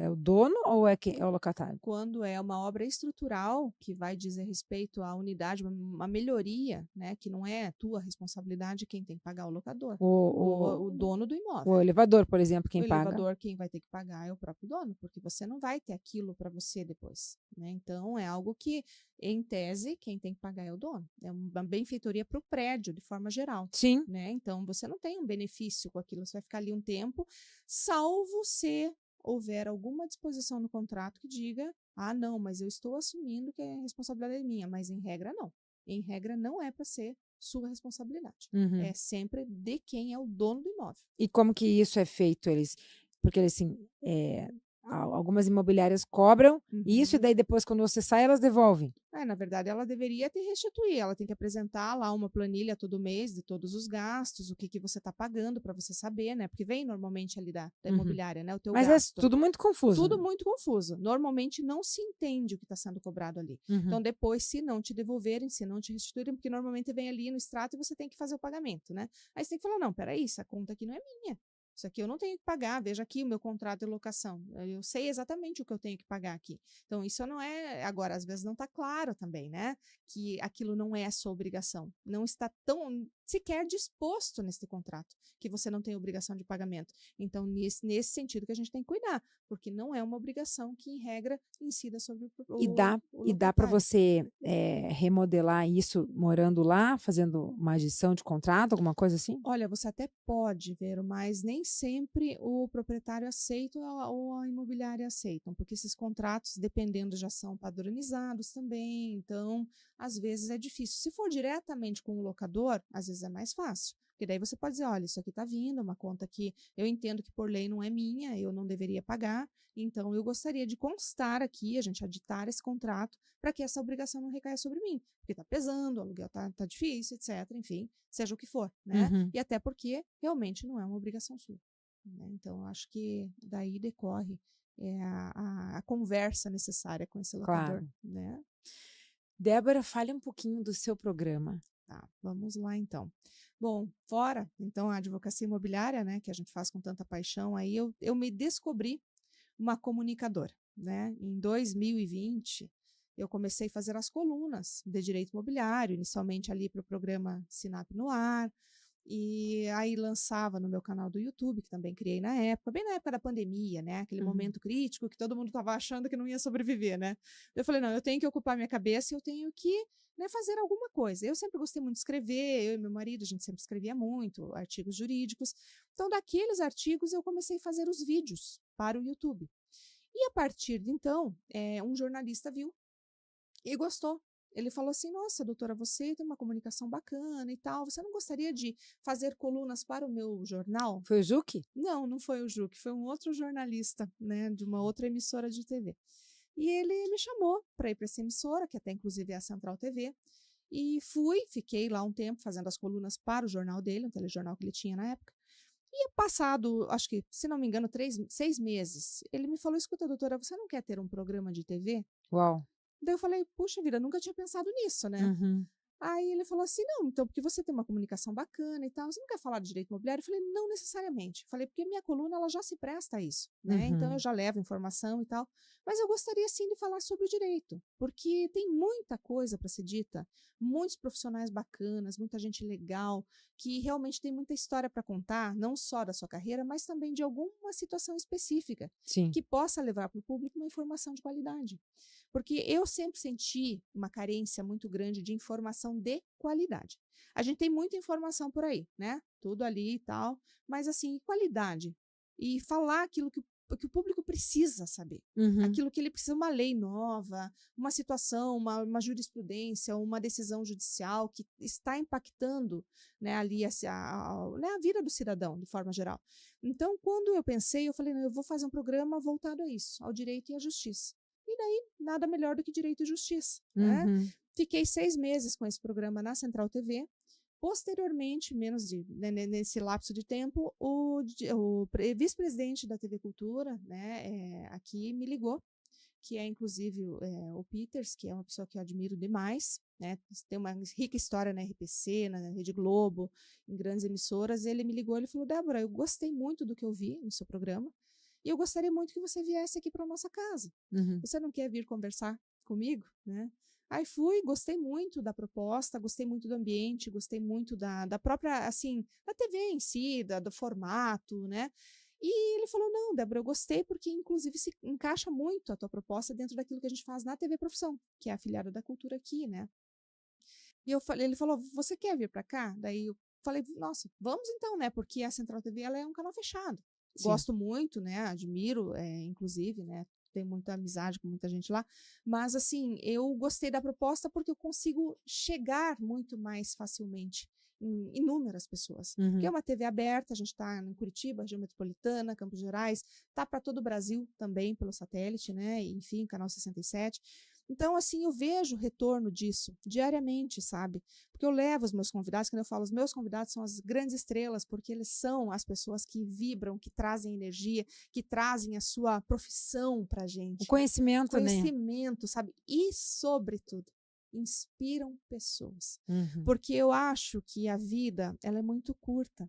Speaker 1: o dono ou é o locatário?
Speaker 3: Quando é uma obra estrutural que vai dizer respeito à unidade, uma melhoria, né, que não é tua responsabilidade, quem tem que pagar é o locador, o
Speaker 1: O,
Speaker 3: dono do imóvel.
Speaker 1: o elevador, por exemplo,
Speaker 3: O
Speaker 1: quem paga?
Speaker 3: elevador, quem vai ter que pagar é o próprio dono, porque você não vai ter aquilo para você depois, né? Então, é algo que, em tese, quem tem que pagar é o dono. É uma benfeitoria para o prédio, de forma geral,
Speaker 1: Sim.
Speaker 3: né? Então, você não tem um benefício com aquilo, você vai ficar ali um tempo, salvo se houver alguma disposição no contrato que diga, ah, não, mas eu estou assumindo que a responsabilidade é minha, mas em regra não. Em regra não é para ser sua responsabilidade.
Speaker 1: Uhum.
Speaker 3: É sempre de quem é o dono do imóvel.
Speaker 1: E como que isso é feito? Porque eles, assim, algumas imobiliárias cobram isso e
Speaker 3: Uhum.
Speaker 1: daí depois, quando você sai, elas devolvem.
Speaker 3: Na verdade, ela deveria te restituir. Ela tem que apresentar lá uma planilha todo mês de todos os gastos, o que, que você está pagando para você saber, né? Porque vem normalmente ali da
Speaker 1: Uhum.
Speaker 3: imobiliária, né? O teu
Speaker 1: Mas é
Speaker 3: gasto.
Speaker 1: tudo muito confuso,
Speaker 3: Tudo
Speaker 1: né?
Speaker 3: muito confuso. Normalmente não se entende o que está sendo cobrado ali.
Speaker 1: Uhum.
Speaker 3: Então, depois, se não te devolverem, se não te restituírem, porque normalmente vem ali no extrato e você tem que fazer o pagamento, né? Aí você tem que falar: não, peraí, essa conta aqui não é minha. Isso aqui eu não tenho que pagar. Veja aqui o meu contrato de locação. Eu sei exatamente o que eu tenho que pagar aqui. Então, isso não é. Agora, às vezes não está claro também, né? Que aquilo não é a sua obrigação. Não está tão sequer disposto nesse contrato que você não tem obrigação de pagamento. Então, nesse sentido que a gente tem que cuidar, porque não é uma obrigação que, em regra, incida sobre
Speaker 1: E dá,
Speaker 3: o
Speaker 1: e dá para
Speaker 3: locatário.
Speaker 1: você remodelar isso morando lá, fazendo uma adição de contrato, alguma coisa assim?
Speaker 3: Olha, você até pode ver, mas nem sempre o proprietário aceita ou a imobiliária aceitam, porque esses contratos, dependendo, já são padronizados também. Então, às vezes é difícil. Se for diretamente com o locador, às vezes é mais fácil. Porque daí você pode dizer, olha, isso aqui está vindo, é uma conta que eu entendo que por lei não é minha, eu não deveria pagar, então eu gostaria de constar aqui, a gente aditar esse contrato, para que essa obrigação não recaia sobre mim, porque está pesando, o aluguel está difícil, etc. Enfim, seja o que for, né?
Speaker 1: Uhum.
Speaker 3: E até porque realmente não é uma obrigação sua. Né? Então, acho que daí decorre a conversa necessária com esse locador,
Speaker 1: Claro.
Speaker 3: né?
Speaker 1: Débora, fale um pouquinho do seu programa.
Speaker 3: Tá, vamos lá então. Bom, fora então a advocacia imobiliária, né, que a gente faz com tanta paixão, aí eu me descobri uma comunicadora, né? Em 2020, eu comecei a fazer as colunas de direito imobiliário, inicialmente ali para o programa Sinap no Ar, e aí lançava no meu canal do YouTube, que também criei na época, bem na época da pandemia, né? Aquele
Speaker 1: Uhum.
Speaker 3: momento crítico que todo mundo estava achando que não ia sobreviver, né? Eu falei, não, eu tenho que ocupar minha cabeça, eu tenho que, né, fazer alguma coisa. Eu sempre gostei muito de escrever, eu e meu marido, a gente sempre escrevia muito, artigos jurídicos. Então, daqueles artigos, eu comecei a fazer os vídeos para o YouTube. E a partir de então, um jornalista viu e gostou. Ele falou assim: Nossa, doutora, você tem uma comunicação bacana e tal. Você não gostaria de fazer colunas para o meu jornal?
Speaker 1: Foi o Juque?
Speaker 3: Não, não foi o Juque, foi um outro jornalista, né, de uma outra emissora de TV. E ele me chamou para ir para essa emissora, que até inclusive é a Central TV. E fui, fiquei lá um tempo fazendo as colunas para o jornal dele, um telejornal que ele tinha na época. E passado, acho que, se não me engano, 6 meses, ele me falou: Escuta, doutora, você não quer ter um programa de TV?
Speaker 1: Uau.
Speaker 3: Daí eu falei: Puxa vida, nunca tinha pensado nisso, né?
Speaker 1: Uhum.
Speaker 3: Aí ele falou assim: Não, então, porque você tem uma comunicação bacana e tal, você não quer falar de direito imobiliário? Eu falei: Não necessariamente. Falei: Porque minha coluna ela já se presta a isso, né? Então eu
Speaker 1: Uhum.
Speaker 3: já levo informação e tal. Mas eu gostaria sim de falar sobre o direito, porque tem muita coisa para ser dita, muitos profissionais bacanas, muita gente legal, que realmente tem muita história para contar, não só da sua carreira, mas também de alguma situação específica,
Speaker 1: Sim.
Speaker 3: que possa levar para o público uma informação de qualidade. Porque eu sempre senti uma carência muito grande de informação de qualidade. A gente tem muita informação por aí, né? Tudo ali e tal, mas assim, qualidade. E falar aquilo que o público precisa saber.
Speaker 1: Uhum.
Speaker 3: Aquilo que ele precisa, uma lei nova, uma situação, uma jurisprudência, uma decisão judicial que está impactando, né, ali né, a vida do cidadão, de forma geral. Então, quando eu pensei, eu falei, não, eu vou fazer um programa voltado a isso, ao direito e à justiça. E daí, nada melhor do que direito e justiça, né?
Speaker 1: Uhum.
Speaker 3: Fiquei 6 meses com esse programa na Central TV Posteriormente, nesse lapso de tempo, o vice-presidente da TV Cultura, né, aqui me ligou, que é inclusive o Peters, que é uma pessoa que eu admiro demais, né, tem uma rica história na RPC, na Rede Globo, em grandes emissoras. Ele me ligou, ele falou: Débora, eu gostei muito do que eu vi no seu programa e eu gostaria muito que você viesse aqui para nossa casa. Você não quer vir conversar comigo, né? Aí fui, gostei muito da proposta, gostei muito do ambiente, gostei muito da própria, assim, da TV em si, do formato, né? E ele falou: não, Débora, eu gostei porque, inclusive, se encaixa muito a tua proposta dentro daquilo que a gente faz na TV Profissão, que é a afiliada da Cultura aqui, né? E ele falou: você quer vir para cá? Daí eu falei: nossa, vamos então, né? Porque a Central TV, ela é um canal fechado.
Speaker 1: Sim.
Speaker 3: Gosto muito, né? Admiro, inclusive, né? Tenho muita amizade com muita gente lá, mas assim, eu gostei da proposta porque eu consigo chegar muito mais facilmente em inúmeras pessoas. Porque é uma TV aberta, a gente está em Curitiba, região metropolitana, Campos Gerais, está para todo o Brasil também pelo satélite, né? Enfim, canal 67. Então, assim, eu vejo o retorno disso diariamente, sabe? Porque eu levo os meus convidados, quando eu falo, os meus convidados são as grandes estrelas, porque eles são as pessoas que vibram, que trazem energia, que trazem a sua profissão pra gente.
Speaker 1: O conhecimento, né?
Speaker 3: Conhecimento, sabe? E, sobretudo, inspiram pessoas. Porque eu acho que a vida, ela é muito curta.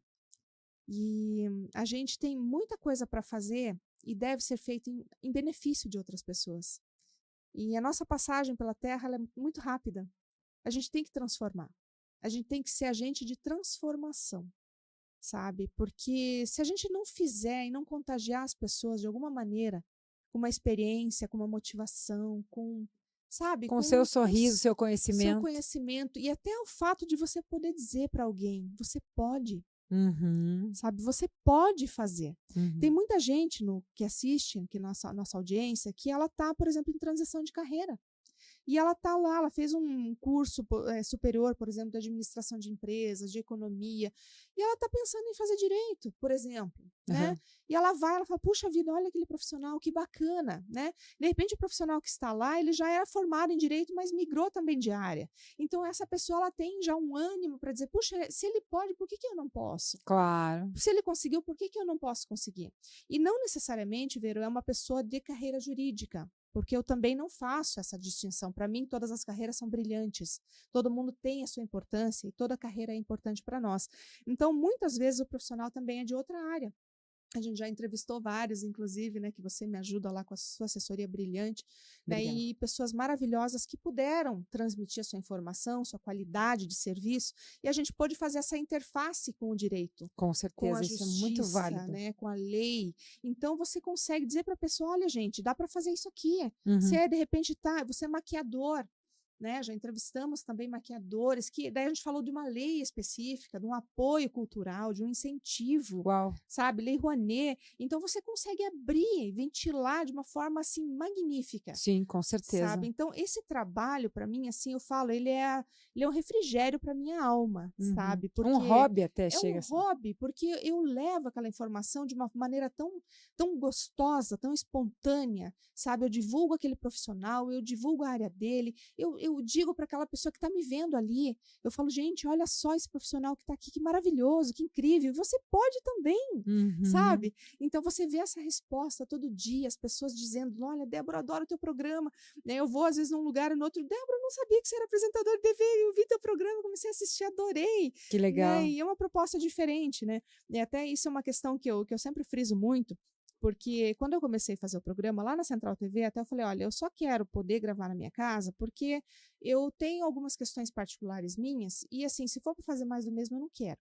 Speaker 3: E a gente tem muita coisa para fazer e deve ser feita em benefício de outras pessoas. E a nossa passagem pela Terra, ela é muito rápida. A gente tem que transformar. A gente tem que ser agente de transformação, sabe? Porque se a gente não fizer e não contagiar as pessoas de alguma maneira, com uma experiência, com uma motivação, sabe?
Speaker 1: Com o seu sorriso, seu conhecimento.
Speaker 3: Seu conhecimento. E até o fato de você poder dizer para alguém: você pode. Sabe, você pode fazer. Tem muita gente que assiste, que nossa audiência, que ela está, por exemplo, em transição de carreira. E ela está lá, ela fez um curso superior, por exemplo, de administração de empresas, de economia, e ela está pensando em fazer direito, por exemplo, né? E ela fala: puxa vida, olha aquele profissional, que bacana, né? De repente, o profissional que está lá, ele já era formado em direito, mas migrou também de área. Então, essa pessoa, ela tem já um ânimo para dizer: puxa, se ele pode, por que eu não posso?
Speaker 1: Claro.
Speaker 3: Se ele conseguiu, por que eu não posso conseguir? E não necessariamente, Vero, é uma pessoa de carreira jurídica, porque eu também não faço essa distinção. Para mim, todas as carreiras são brilhantes. Todo mundo tem a sua importância e toda carreira é importante para nós. Então, muitas vezes, o profissional também é de outra área. A gente já entrevistou vários, inclusive, né, que você me ajuda lá com a sua assessoria brilhante, né, e pessoas maravilhosas que puderam transmitir a sua informação, sua qualidade de serviço, e a gente pôde fazer essa interface com o direito.
Speaker 1: Com certeza,
Speaker 3: com a justiça,
Speaker 1: isso é muito válido.
Speaker 3: Né, com a lei. Então, você consegue dizer para a pessoa: olha, gente, dá para fazer isso aqui. Você, de repente, você é maquiador. Né? Já entrevistamos também maquiadores, que daí a gente falou de uma lei específica, de um apoio cultural, de um incentivo, sabe? Lei Rouanet. Então você consegue abrir, ventilar de uma forma assim magnífica.
Speaker 1: Sim, com certeza.
Speaker 3: Sabe? Então esse trabalho, para mim, assim, eu falo, ele é um refrigério para minha alma, sabe? Porque
Speaker 1: um hobby até
Speaker 3: chega a ser. É um hobby, porque eu levo aquela informação de uma maneira tão gostosa, tão espontânea, sabe? Eu divulgo aquele profissional, eu divulgo a área dele, eu digo para aquela pessoa que está me vendo ali, eu falo: gente, olha só esse profissional que está aqui, que maravilhoso, que incrível, você pode também, sabe? Então você vê essa resposta todo dia, as pessoas dizendo: olha, Débora, adoro o teu programa, né? Eu vou às vezes num lugar ou no outro: Débora, eu não sabia que você era apresentador de TV, eu vi teu programa, comecei a assistir, adorei.
Speaker 1: Que legal.
Speaker 3: Né? E é uma proposta diferente, né? E até isso é uma questão que eu sempre friso muito, porque quando eu comecei a fazer o programa lá na Central TV, até eu falei: olha, eu só quero poder gravar na minha casa porque eu tenho algumas questões particulares minhas e, assim, se for para fazer mais do mesmo, eu não quero.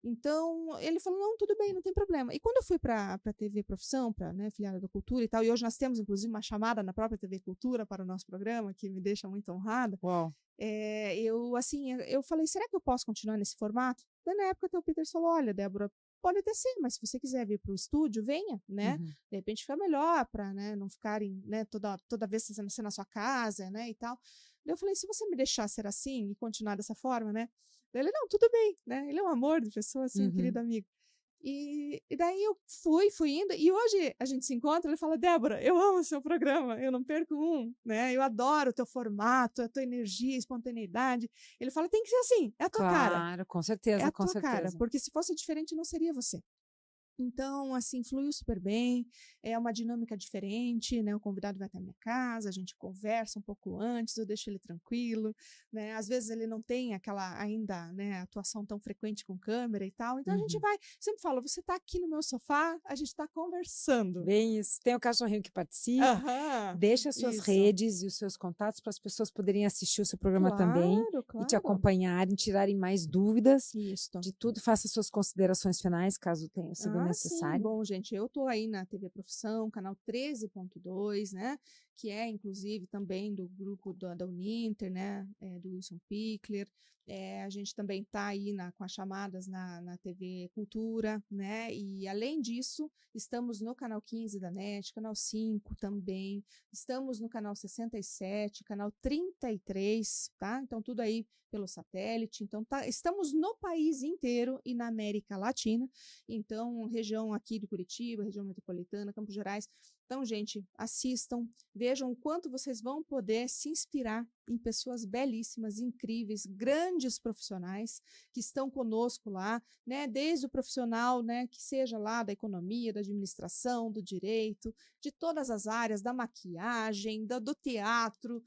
Speaker 3: Então, ele falou: não, tudo bem, não tem problema. E quando eu fui para a TV Profissão, para, né, Afiliada da Cultura e tal, e hoje nós temos, inclusive, uma chamada na própria TV Cultura para o nosso programa, que me deixa muito honrada.
Speaker 1: Uau.
Speaker 3: Eu falei: será que eu posso continuar nesse formato? Daí, na época, até o Peter falou: olha, Débora, pode até ser, mas se você quiser vir para o estúdio, venha, né? De repente fica melhor para, né, não ficarem, né, toda vez ser na sua casa, né, e tal. Daí eu falei: se você me deixar ser assim e continuar dessa forma, né? Daí ele: não, tudo bem, né? Ele é um amor de pessoa, assim, um querido amigo. E daí eu fui indo, e hoje a gente se encontra, ele fala, Débora, eu amo o seu programa, eu não perco um, né? Eu adoro o teu formato, a tua energia, espontaneidade. Ele fala, tem que ser assim, é a tua cara.
Speaker 1: Claro, com certeza,
Speaker 3: É a
Speaker 1: com
Speaker 3: tua cara,
Speaker 1: certeza.
Speaker 3: porque se fosse diferente, não seria você. Então, assim, fluiu super bem, é uma dinâmica diferente, né? O convidado vai até a minha casa, a gente conversa um pouco antes, eu deixo ele tranquilo, né? Às vezes ele não tem aquela ainda, né, atuação tão frequente com câmera e tal, então a gente vai, sempre falo, você tá aqui no meu sofá, a gente tá conversando.
Speaker 1: Bem isso. Tem o cachorrinho que participa,
Speaker 3: Aham,
Speaker 1: deixa as suas
Speaker 3: isso.
Speaker 1: redes e os seus contatos para as pessoas poderem assistir o seu programa também e te
Speaker 3: Claro.
Speaker 1: acompanharem, tirarem mais dúvidas
Speaker 3: Isso.
Speaker 1: de tudo. Faça suas considerações finais, caso tenha sido necessário.
Speaker 3: Sim. Bom, gente, eu tô aí na TV Profissão, canal 13.2, né? Que é, inclusive, também do grupo da Uninter, né? Do Wilson Pickler. A gente também está aí com as chamadas na TV Cultura, né? E, além disso, estamos no canal 15 da NET, canal 5 também, estamos no canal 67, canal 33, tá? Então, tudo aí pelo satélite. Então, estamos no país inteiro e na América Latina. Então, região aqui de Curitiba, região metropolitana, Campos Gerais. Então, gente, assistam, vejam o quanto vocês vão poder se inspirar em pessoas belíssimas, incríveis, grandes profissionais que estão conosco lá, né? Desde o profissional, né, que seja lá da economia, da administração, do direito, de todas as áreas, da maquiagem, do teatro,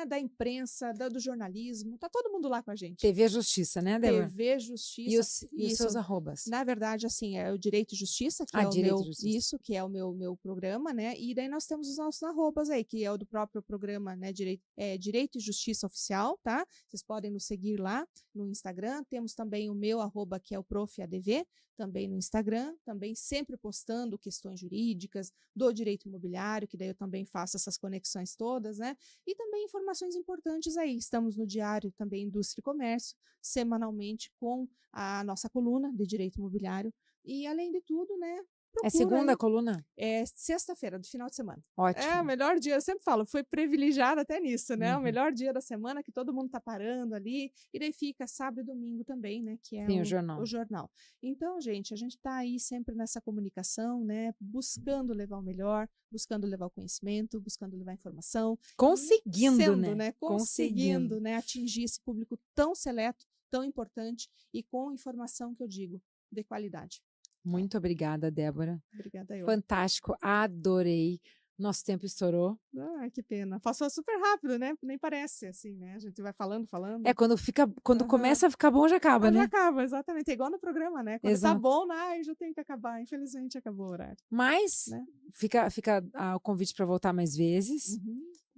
Speaker 3: da imprensa, do jornalismo. Tá todo mundo lá com a gente.
Speaker 1: TV Justiça, né, Débora?
Speaker 3: TV Justiça.
Speaker 1: E os seus arrobas?
Speaker 3: Na verdade, assim, é o Direito e Justiça, que que é o meu programa, né? E daí nós temos os nossos arrobas aí, que é o do próprio programa, né? Direito e Justiça Oficial, tá? Vocês podem nos seguir lá no Instagram. Temos também o meu arroba, que é o ProfADV, também no Instagram, também sempre postando questões jurídicas do direito imobiliário, que daí eu também faço essas conexões todas, né? E também informações importantes aí. Estamos no Diário também Indústria e Comércio, semanalmente com a nossa coluna de direito imobiliário. E, além de tudo, né?
Speaker 1: É segunda
Speaker 3: aí.
Speaker 1: coluna?
Speaker 3: É sexta-feira, do final de semana.
Speaker 1: Ótimo.
Speaker 3: É o melhor dia, eu sempre falo, foi privilegiada até nisso, né? O melhor dia da semana, que todo mundo tá parando ali, e daí fica sábado e domingo também, né? Que é
Speaker 1: Sim,
Speaker 3: o jornal. Então, gente, a gente tá aí sempre nessa comunicação, né? Buscando levar o melhor, buscando levar o conhecimento, buscando levar a informação.
Speaker 1: Conseguindo,
Speaker 3: né? Conseguindo, né? Atingir esse público tão seleto, tão importante e com informação que eu digo, de qualidade.
Speaker 1: Muito obrigada, Débora.
Speaker 3: Obrigada, eu.
Speaker 1: Fantástico, adorei. Nosso tempo estourou.
Speaker 3: Que pena. Passou super rápido, né? Nem parece, assim, né? A gente vai falando.
Speaker 1: Quando começa a ficar bom, já acaba, né?
Speaker 3: Já acaba, exatamente. É igual no programa, né? Quando tá bom, já tem que acabar. Infelizmente, acabou o horário.
Speaker 1: Mas, né? Fica o convite para voltar mais vezes.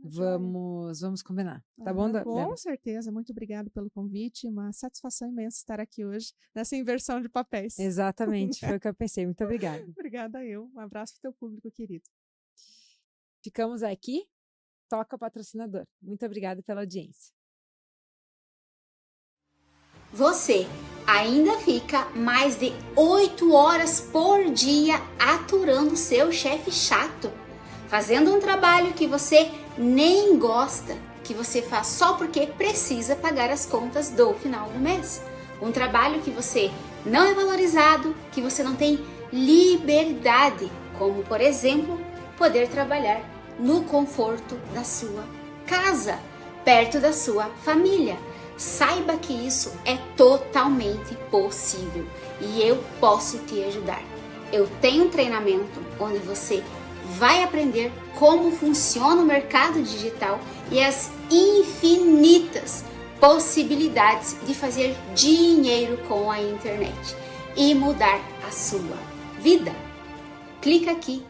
Speaker 1: Vamos combinar. Tá bom, Débora?
Speaker 3: Com certeza. Muito obrigada pelo convite. Uma satisfação imensa estar aqui hoje nessa inversão de papéis.
Speaker 1: Exatamente. Foi o que eu pensei. Muito obrigada.
Speaker 3: Obrigada eu. Um abraço para o teu público querido.
Speaker 1: Ficamos aqui. Toca patrocinador. Muito obrigada pela audiência.
Speaker 4: Você ainda fica mais de 8 horas por dia aturando seu chefe chato, fazendo um trabalho que você nem gosta, que você faz só porque precisa pagar as contas do final do mês. Um trabalho que você não é valorizado, que você não tem liberdade, como, por exemplo, poder trabalhar no conforto da sua casa, perto da sua família. Saiba que isso é totalmente possível e eu posso te ajudar. Eu tenho um treinamento onde você vai aprender como funciona o mercado digital e as infinitas possibilidades de fazer dinheiro com a internet e mudar a sua vida. Clica aqui